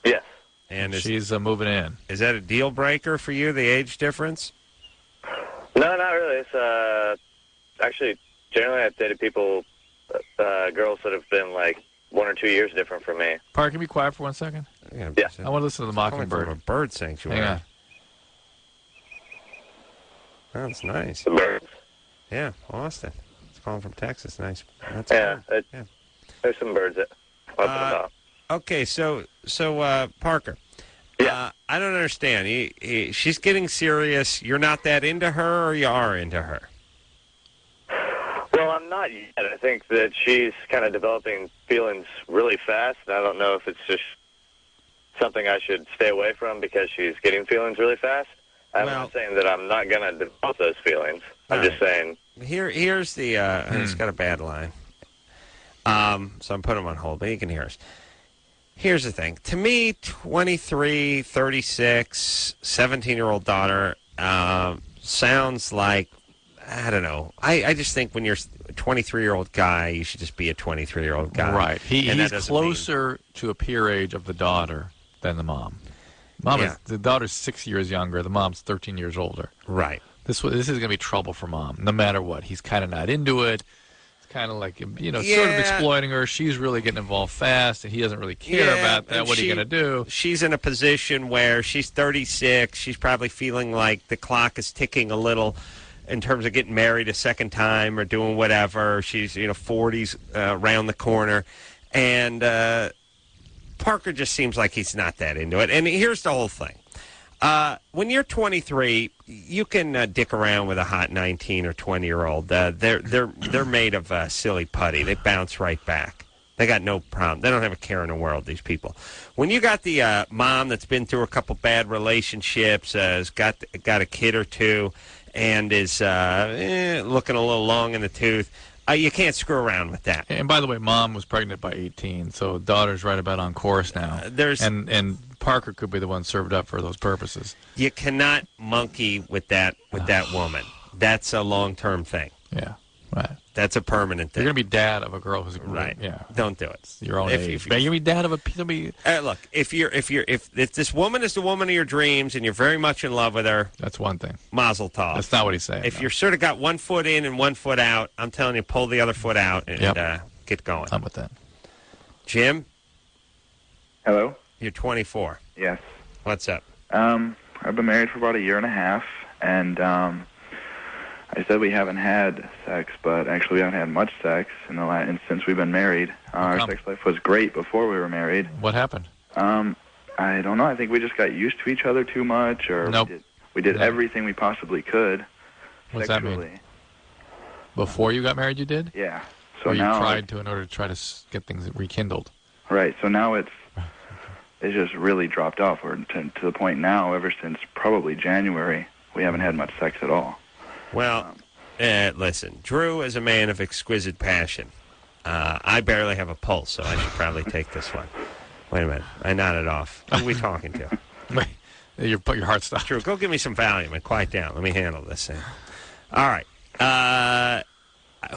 Yes. And she's moving in. Is that a deal breaker for you, the age difference? No, not really. It's actually generally I've dated people, girls that have been like 1 or 2 years different from me. Parker, can you be quiet for 1 second? Yeah. I want to listen to the mockingbird. From a bird sanctuary. Hang on. That's nice. The birds. Yeah, Austin. It's calling from Texas. Nice. That's Yeah, cool. there's some birds up and about. Okay, so Parker. Yeah. I don't understand. She's getting serious. You're not that into her, or you are into her? Well, I'm not yet. I think that she's kind of developing feelings really fast, and I don't know if it's just something I should stay away from because she's getting feelings really fast. I'm not saying that I'm not going to develop those feelings. I'm just saying. Here's the. It's got a bad line. So I'm putting him on hold, but he can hear us. Here's the thing. To me, 23, 36, 17-year-old daughter sounds like, I don't know. I just think when you're a 23-year-old guy, you should just be a 23-year-old guy. Right. He's closer to a peer age of the daughter than the mom. The daughter's 6 years younger. The mom's 13 years older. Right. This is going to be trouble for mom, no matter what. He's kind of not into it. It's kind of like, sort of exploiting her. She's really getting involved fast, and he doesn't really care about that. What are you going to do? She's in a position where she's 36. She's probably feeling like the clock is ticking a little in terms of getting married a second time or doing whatever. She's, 40s around the corner. And Parker just seems like he's not that into it. And here's the whole thing. When you're 23, you can dick around with a hot 19 or 20-year-old. They're made of silly putty. They bounce right back. They got no problem. They don't have a care in the world, these people. When you got the mom that's been through a couple bad relationships, has got a kid or two, and is looking a little long in the tooth, you can't screw around with that. And by the way, mom was pregnant by 18, so daughter's right about on course now. And Parker could be the one served up for those purposes. You cannot monkey with that woman. That's a long-term thing. Yeah, right. That's a permanent thing. You're going to be dad of a girl who's right. Yeah, don't do it. It's your own age. You're going to be dad of a. Look, if this woman is the woman of your dreams and you're very much in love with her, that's one thing. Mazel tov. That's not what he's saying. If you're sort of got 1 foot in and 1 foot out, I'm telling you, pull the other foot out and get going. I'm with that. Jim. Hello. You're 24. Yes. What's up? I've been married for about a year and a half, and I said we haven't had sex, but actually we haven't had much sex since we've been married. Our sex life was great before we were married. What happened? I don't know. I think we just got used to each other too much, or we did everything we possibly could. What's sexually. that mean? Before you got married, you did? Yeah. So or you now tried to in order to try to get things rekindled. Right. So now it's just really dropped off. We're to the point now, ever since probably January, we haven't had much sex at all. Well, listen, Drew is a man of exquisite passion. I barely have a pulse, so I should probably take this one. Wait a minute. I nodded off. Who are we talking to? Your heart stopped. Drew, go give me some Valium and quiet down. Let me handle this thing. All right.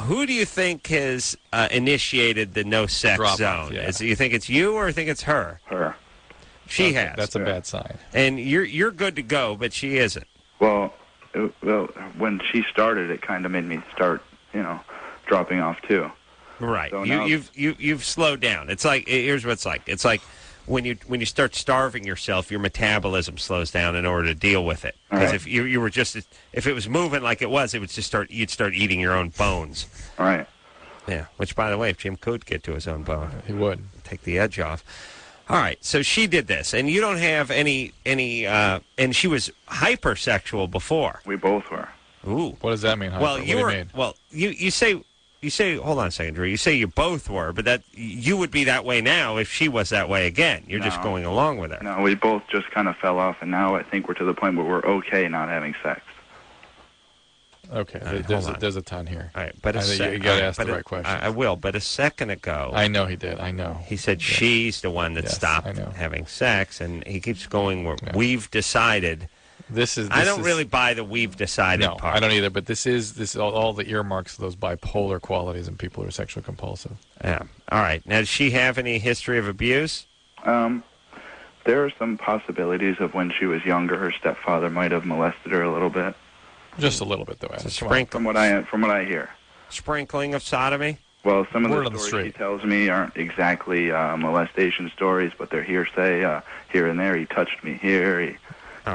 Who do you think has initiated the no-sex zone? Yeah. You think it's you or you think it's her? Her. She has. That's a bad sign. And you're good to go, but she isn't. Well, when she started, it kind of made me start, dropping off too. Right. So you've slowed down. It's like, here's what it's like. It's like when you start starving yourself, your metabolism slows down in order to deal with it. Because if you were just, if it was moving like it was, it would just you'd start eating your own bones. Right. Yeah. Which, by the way, if Jim could get to his own bone, he would take the edge off. All right, so she did this, and you don't have any, and she was hypersexual before. We both were. Ooh. What does that mean? Well, you say, hold on a second, Drew. You say you both were, but that you would be that way now if she was that way again. You're just going along with her. No, we both just kind of fell off, and now I think we're to the point where we're okay not having sex. Okay, Right, there's a ton here. All right, but you got to ask the right question. I will, but a second ago... I know he did, I know. He said she's the one that stopped having sex, and he keeps going where we've decided... I don't really buy the we've decided part. No, I don't either, but this is all the earmarks of those bipolar qualities in people who are sexually compulsive. Yeah. All right. Now, does she have any history of abuse? There are some possibilities of when she was younger, her stepfather might have molested her a little bit. Just a little bit, though. From what I hear. Sprinkling of sodomy? Well, some of Word the on the stories he street. tells me aren't exactly molestation stories, but they're hearsay. Here and there, he touched me here. He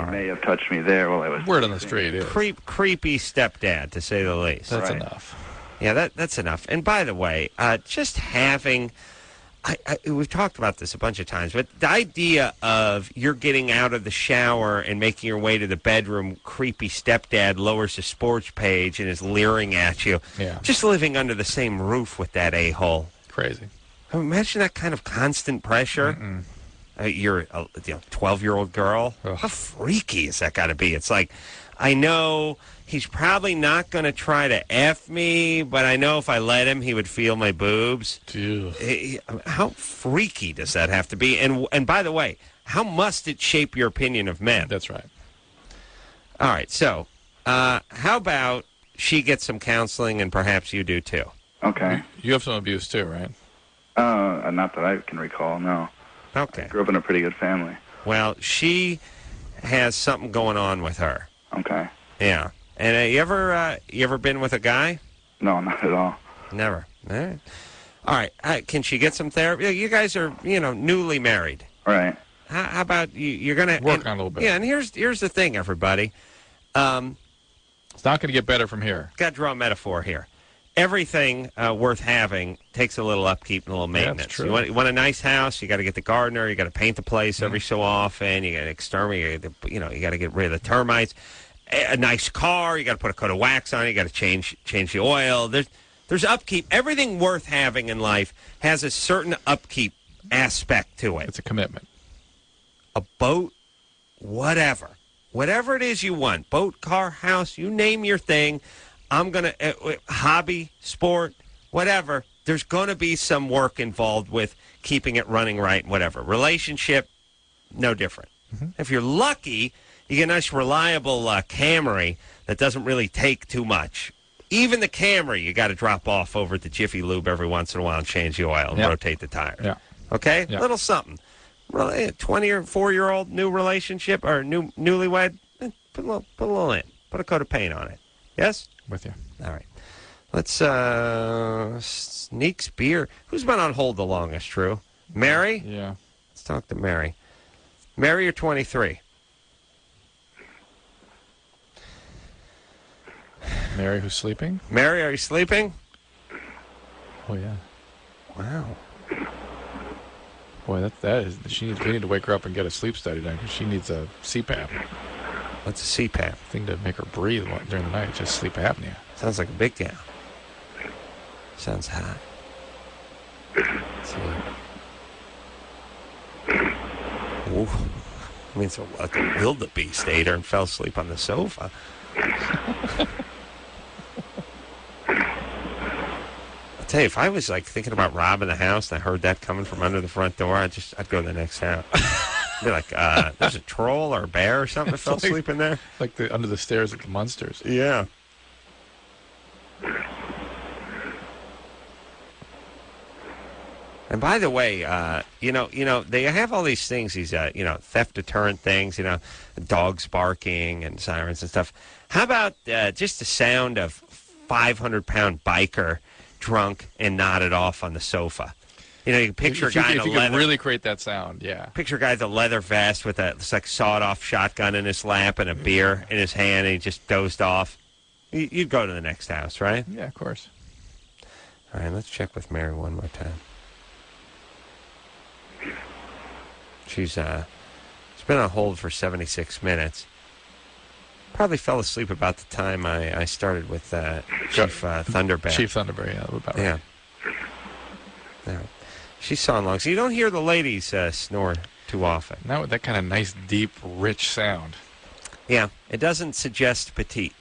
may have touched me there while I was Word on the street is. Creepy stepdad, to say the least. That's enough. Yeah, that's enough. And by the way, just having... we've talked about this a bunch of times, but the idea of you're getting out of the shower and making your way to the bedroom, creepy stepdad lowers the sports page and is leering at you. Yeah. Just living under the same roof with that a-hole. Crazy. Imagine that kind of constant pressure. You're a 12-year-old girl. Ugh. How freaky is that got to be? It's like, I know he's probably not going to try to F me, but I know if I let him, he would feel my boobs. How freaky does that have to be? And by the way, how must it shape your opinion of men? That's right. All right, so how about she gets some counseling and perhaps you do too? Okay. You have some abuse too, right? Not that I can recall, no. Okay. I grew up in a pretty good family. Well, she has something going on with her. Okay. Yeah. And you ever been with a guy? No, not at all. Never. All right. Can she get some therapy? You guys are, newly married. Right. How about you're going to... Work on a little bit. Yeah, and here's the thing, everybody. It's not going to get better from here. Got to draw a metaphor here. Everything worth having takes a little upkeep and a little maintenance. That's true. You want a nice house, you got to get the gardener, you got to paint the place every so often, you got to exterminate, you got to get rid of the termites. A nice car, you got to put a coat of wax on it, you got to change the oil. There's upkeep. Everything worth having in life has a certain upkeep aspect to it. It's a commitment. A boat, whatever it is you want, boat, car, house, you name your thing. I'm going to, hobby, sport, whatever, there's going to be some work involved with keeping it running right, whatever. Relationship, no different. If you're lucky, you get a nice, reliable Camry that doesn't really take too much. Even the Camry, you got to drop off over at the Jiffy Lube every once in a while and change the oil and rotate the tires. Yeah. Okay? Yeah. Little something. 20 or 4-year-old new relationship or newlywed, put a little in. Put a coat of paint on it. Yes? With you. All right. Let's Sneaks Beer. Who's been on hold the longest, Drew? Mary? Yeah. Let's talk to Mary. Mary, you're 23. Mary, who's sleeping? Mary, are you sleeping? Oh, yeah. Wow. Boy, we need to wake her up and get a sleep study done because she needs a CPAP. What's a CPAP? Thing to make her breathe during the night, just sleep apnea. Sounds like a big gal. Sounds hot. Ooh. I mean, so like a wildebeest ate her and fell asleep on the sofa. I'll tell you, if I was like thinking about robbing the house and I heard that coming from under the front door, I'd go to the next house. Be like, there's a troll or a bear or something that fell asleep in there. Like under the stairs at the Munsters. Yeah. And by the way, they have all these things, these, theft deterrent things, dogs barking and sirens and stuff. How about just the sound of 500-pound biker drunk and nodded off on the sofa? You can picture a guy in a leather... If you can really create that sound, yeah. Picture a guy with a leather vest with a sawed-off shotgun in his lap and a beer in his hand, and he just dozed off. You'd go to the next house, right? Yeah, of course. All right, let's check with Mary one more time. She's been on hold for 76 minutes. Probably fell asleep about the time I started with Chief Thunderbat. Chief Thunderbat, yeah, about right. Yeah. She's sawing long. So you don't hear the ladies snore too often. Not with that kind of nice, deep, rich sound. Yeah, it doesn't suggest petite.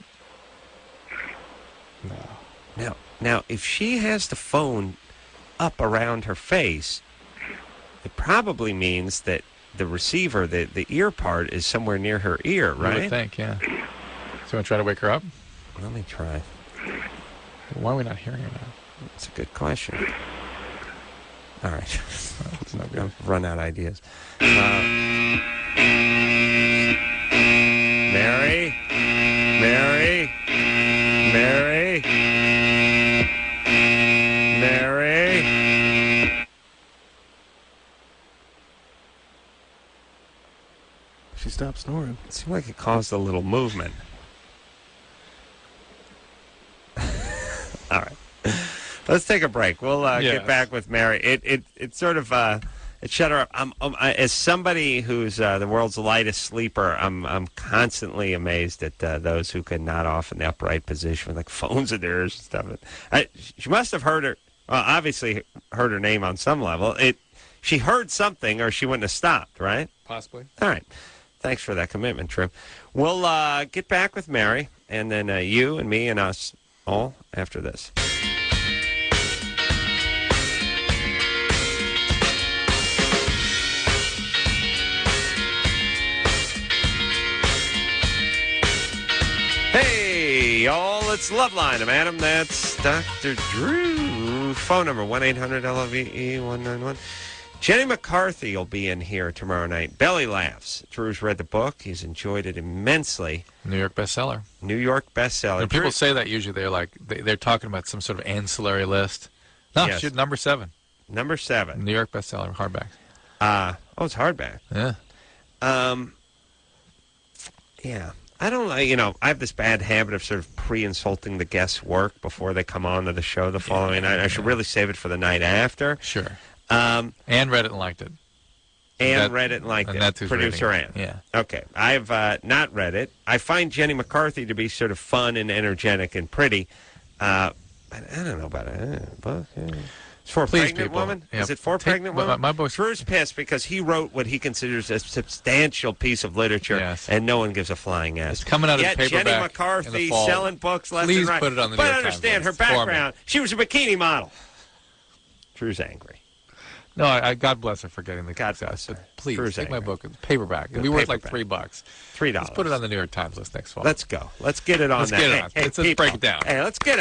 No. Now, if she has the phone up around her face, it probably means that the receiver, the ear part, is somewhere near her ear, right? I would think, yeah. So you want to try to wake her up? Let me try. Why are we not hearing her now? That's a good question. All right. It's no good. I've run out of ideas. Mary? Mary? Mary? Mary? She stopped snoring. It seemed like it caused a little movement. All right. Let's take a break. We'll get back with Mary. It sort of it shut her up. As somebody who's the world's lightest sleeper, I'm constantly amazed at those who can nod off in the upright position with like phones in their ears and stuff. She must have heard her. Well, obviously heard her name on some level. She heard something, or she wouldn't have stopped, right? Possibly. All right. Thanks for that commitment, Trim. We'll get back with Mary, and then you and me and us all after this. Hey, y'all, it's Loveline. I'm Adam. That's Dr. Drew. Phone number 1-800-LOVE-191. Jenny McCarthy will be in here tomorrow night. Belly Laughs. Drew's read the book. He's enjoyed it immensely. New York bestseller. New York bestseller. When people say that, usually they're talking about some sort of ancillary list. No, Yes. shoot, number 7. Number 7. New York bestseller, hardback. It's hardback. Yeah. Yeah. I don't know, I have this bad habit of sort of pre-insulting the guests' work before they come on to the show the following night. I should really save it for the night after. Sure. And read it and liked it. Read it and liked it. That's who's Producer reading Ann. it. Yeah. Okay. I've not read it. I find Jenny McCarthy to be sort of fun and energetic and pretty. But I don't know about it. Book. It's for a pregnant people. woman? Yeah. Is it for a pregnant woman? My book's... Drew's pissed because he wrote what he considers a substantial piece of literature, and no one gives a flying ass. It's coming out Yet of paperback Jenny in McCarthy the fall. selling books left Please and right. put it on the New But York Times understand her list for me. background. She was a bikini model. Drew's angry. No, I God bless her for getting the God bless her. But please, Drew's take my angry. book. It's paperback. It'll be worth like $3. $3. Let's put it on the New York Times list next fall. Let's go. Let's get it on Let's that. get it on. Let's break it down. Hey, let's get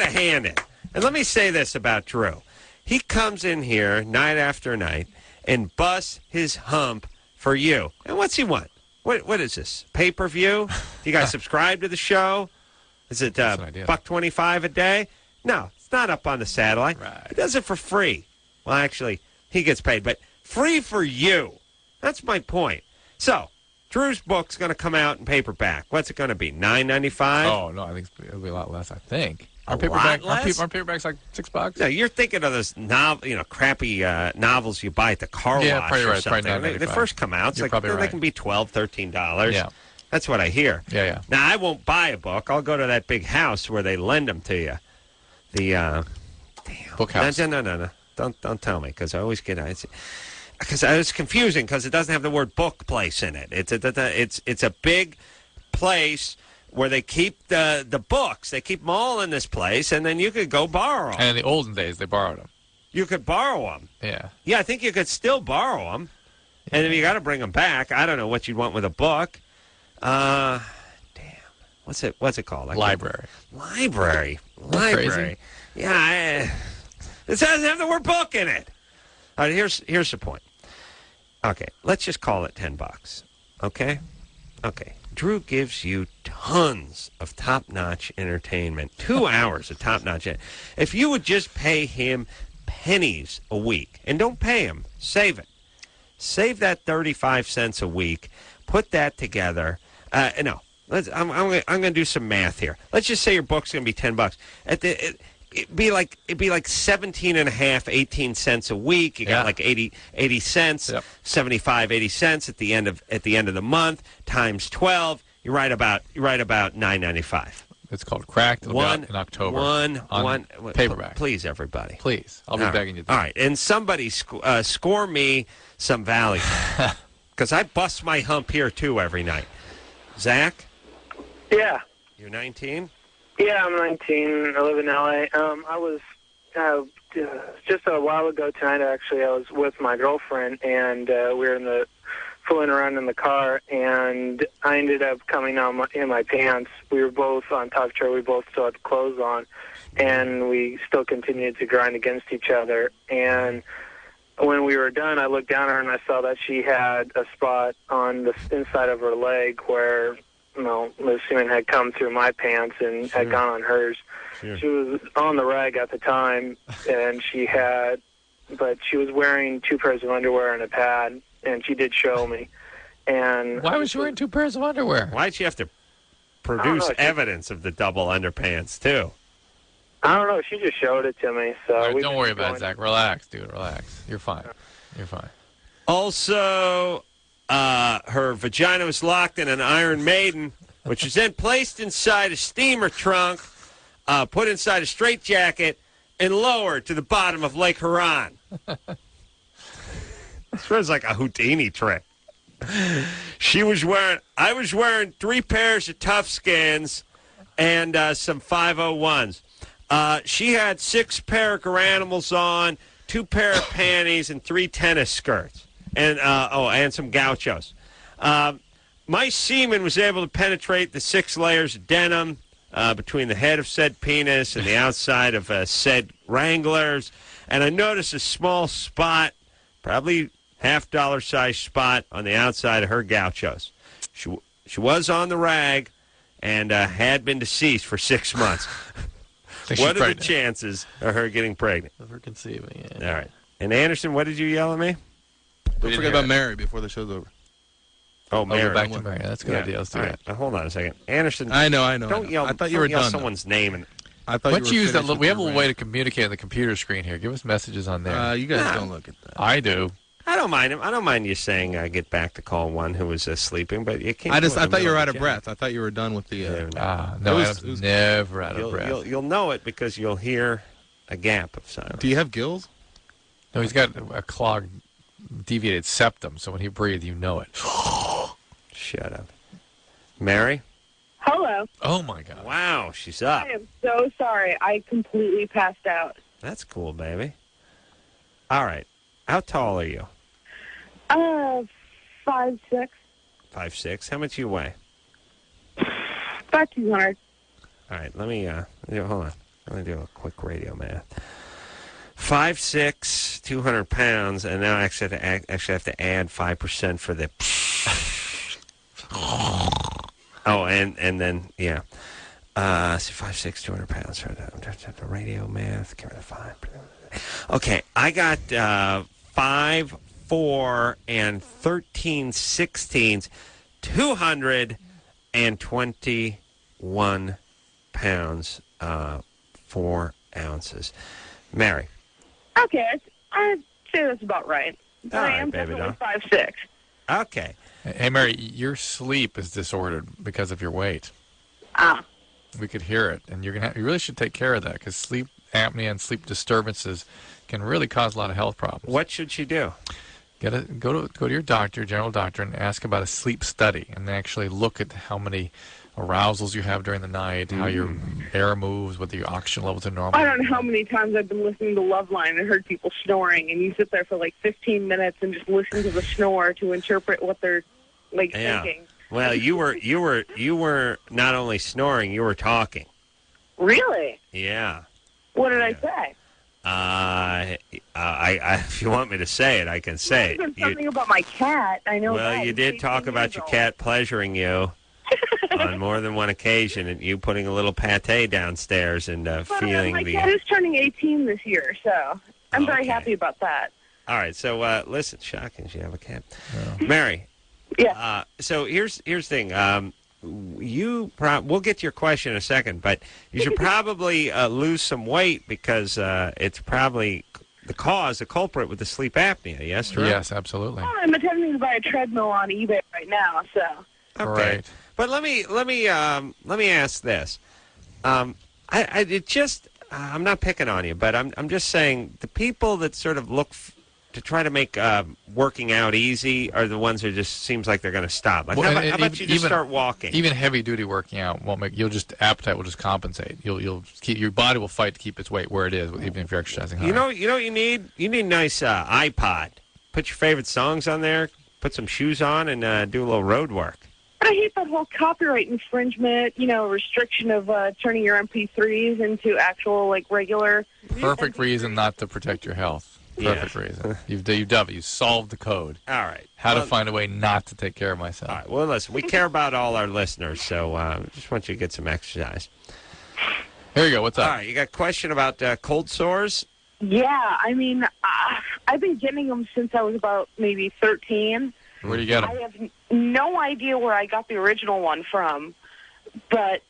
a hand in. And let me say this about Drew. He comes in here night after night and busts his hump for you. And what's he want? What is this? Pay-per-view? You guys subscribe to the show? Is it $1.25 a day? No, it's not up on the satellite. Right. He does it for free. Well, actually, he gets paid, but free for you. That's my point. So, Drew's book's going to come out in paperback. What's it going to be? $9.95? Oh no, I think it'll be a lot less. I think. Aren't lot less? Aren't paperbacks like $6? No, you're thinking of those crappy novels you buy at the car wash probably or right. something. Probably They first come out, You're probably they right. can be $12, $13. Yeah. That's what I hear. Yeah. Now, I won't buy a book. I'll go to that big house where they lend them to you. The book house. No. Don't tell me, because I always get because it's confusing because it doesn't have the word book place in it. It's a big place where they keep the books. They keep them all in this place, and then you could go borrow them. And in the olden days, they borrowed them. You could borrow them. Yeah. Yeah, I think you could still borrow them. Yeah. And if you got to bring them back, I don't know what you'd want with a book. Damn. What's it called? Library. Library. Crazy. Yeah. It doesn't have the word book in it. All right, here's the point. Okay, let's just call it $10. Okay? Okay. Drew gives you tons of top-notch entertainment. 2 hours of top-notch. If you would just pay him pennies a week, and don't pay him, save it. Save that 35 cents a week. Put that together. No, I'm going to do some math here. Let's just say your book's going to be $10. It'd be like 17 and a half, 18 cents a week. You got like 80 cents, 75, 80 cents at the end of the month times 12. You're right about $9.95. It's called Cracked. It'll be out in October. One paperback. Please, everybody. Please, I'll be begging you. All right, and somebody score me some value because I bust my hump here too every night. Zach? Yeah. You're 19? Yeah, I'm 19. I live in L.A. I was just a while ago tonight, actually, I was with my girlfriend, and we were fooling around in the car, and I ended up coming out in my pants. We were both on top of the chair. We both still had clothes on, and we still continued to grind against each other. And when we were done, I looked down at her, and I saw that she had a spot on the inside of her leg where the semen had come through my pants and had gone on hers. Sure. She was on the rag at the time, and but she was wearing 2 pairs of underwear and a pad, and she did show me. And why was she wearing 2 pairs of underwear? Why'd she have to produce evidence of the double underpants, too? I don't know. She just showed it to me. So All right, don't worry about it, Zach. Relax, dude. Relax. You're fine. You're fine. Also, her vagina was locked in an Iron Maiden, which was then placed inside a steamer trunk, put inside a straitjacket, and lowered to the bottom of Lake Huron. This was like a Houdini trick. I was wearing 3 pairs of Tough Skins and some 501s. She had 6 pair of Garanimals on, 2 pair of panties, and 3 tennis skirts, and some gauchos. My semen was able to penetrate the 6 layers of denim between the head of said penis and the outside of said Wranglers, and I noticed a small spot, probably $half size spot on the outside of her gauchos. She was on the rag and had been deceased for 6 months. What are the chances of her getting pregnant? Of her conceiving, yeah. All right. And Anderson, what did you yell at me? Don't forget about Mary before the show's over. Oh, Mary. Go back to Mary. That's a good idea. Let's do that. Now, hold on a second. Anderson. I know. Don't yell. I thought you were yell done. Someone's name. And I thought Why don't you you were use that? finished We have a with little way to communicate on the computer screen here. Give us messages on there. You guys don't look at that. I do. I don't mind him. I don't mind you saying get back to call one who was sleeping, but you can't. I thought you were out of breath. I thought you were done with the. No, it was never out of breath. You'll know it because you'll hear a gap of silence. Do you have gills? No, he's got a clogged, deviated septum, so when he breathes, you know it. Shut up. Mary? Hello. Oh, my God. Wow, she's up. I am so sorry. I completely passed out. That's cool, baby. All right. How tall are you? 5'6". 5'6". How much do you weigh? About 200. All right, let me hold on. Let me do a quick radio math. 5'6", 200 pounds, and now I actually have to add 5% for the. Oh, and then yeah. So 5'6", 200 pounds. The radio math. Give it a 5. Okay, I got 5'4" and 13/16", 221 pounds, 4 ounces. Mary. Okay, I'd say that's about right. But I am definitely 5'6". Okay. Hey, Mary, your sleep is disordered because of your weight. We could hear it, and you really should take care of that because sleep apnea and sleep disturbances can really cause a lot of health problems. What should she do? Go to your doctor, general doctor, and ask about a sleep study, and actually look at how many arousals you have during the night, how your air moves, whether your oxygen levels are normal. I don't know how many times I've been listening to Loveline and heard people snoring, and you sit there for like 15 minutes and just listen to the snore to interpret what they're thinking. Well, you were not only snoring, you were talking. Really? Yeah. What did I say? If you want me to say it, I can say it. Something about my cat. I know. Well, you did talk about your cat pleasuring you on more than one occasion, and you putting a little pate downstairs and feeling my cat is turning 18 this year, so I'm very happy about that. All right, so listen, shocking, you have a cat, Mary. Yeah. So here's the thing. We'll get to your question in a second, but you should probably lose some weight because it's probably the culprit with the sleep apnea. Yes, right? Yes, absolutely. Well, I'm attempting to buy a treadmill on eBay right now, so. Okay. Right. But let me ask this. I'm not picking on you, but I'm just saying the people that sort of look to try to make working out easy are the ones that just seems like they're going to stop. Like, how about you just start walking? Even heavy duty working out won't make appetite will just compensate. You'll keep your body will fight to keep its weight where it is, even if you're exercising hard. You know what you need? You need a nice iPod. Put your favorite songs on there. Put some shoes on and do a little road work. I hate that whole copyright infringement, restriction of turning your MP3s into actual, regular. Perfect reason not to protect your health. Perfect reason. You've done it. You solved the code. All right. How to find a way not to take care of myself. All right. Well, listen, we care about all our listeners, so just want you to get some exercise. Here you go. What's up? All right. You got a question about cold sores? Yeah. I mean, I've been getting them since I was about maybe 13. Where do you get them? I have no idea where I got the original one from, but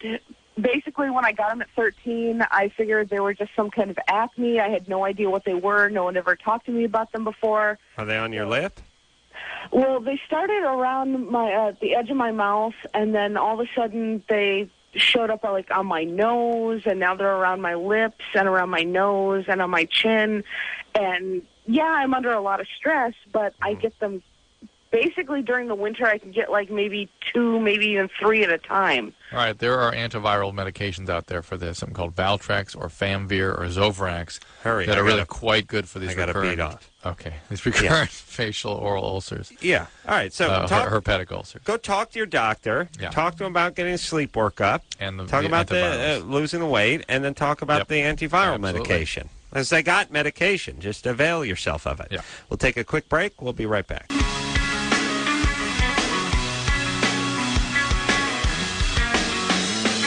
basically when I got them at 13, I figured they were just some kind of acne. I had no idea what they were. No one ever talked to me about them before. Are they on your lip? Well, they started around my the edge of my mouth, and then all of a sudden they showed up like on my nose, and now they're around my lips and around my nose and on my chin. And yeah, I'm under a lot of stress, but I get them basically during the winter. I can get like maybe 2, maybe even 3 at a time. All right, there are antiviral medications out there for this. Something called Valtrex or Famvir or Zovirax that are really quite good for these I got to beat off. Okay, these recurrent facial oral ulcers. Yeah. All right. So herpetic ulcers. Go talk to your doctor. Yeah. Talk to him about getting sleep workup. And talk about losing the weight, and then talk about the antiviral medication. As they got medication, just avail yourself of it. Yeah. We'll take a quick break. We'll be right back.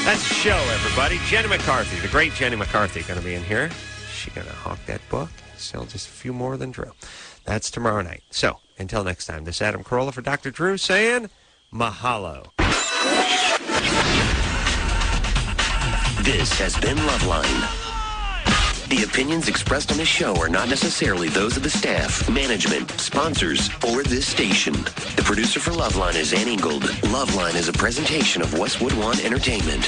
That's the show, everybody. Jenny McCarthy, the great Jenny McCarthy, going to be in here. She's going to hawk that book, sell just a few more than Drew. That's tomorrow night. So, until next time, this is Adam Carolla for Dr. Drew saying mahalo. This has been Loveline. The opinions expressed on this show are not necessarily those of the staff, management, sponsors, or this station. The producer for Loveline is Ann Ingold. Loveline is a presentation of Westwood One Entertainment.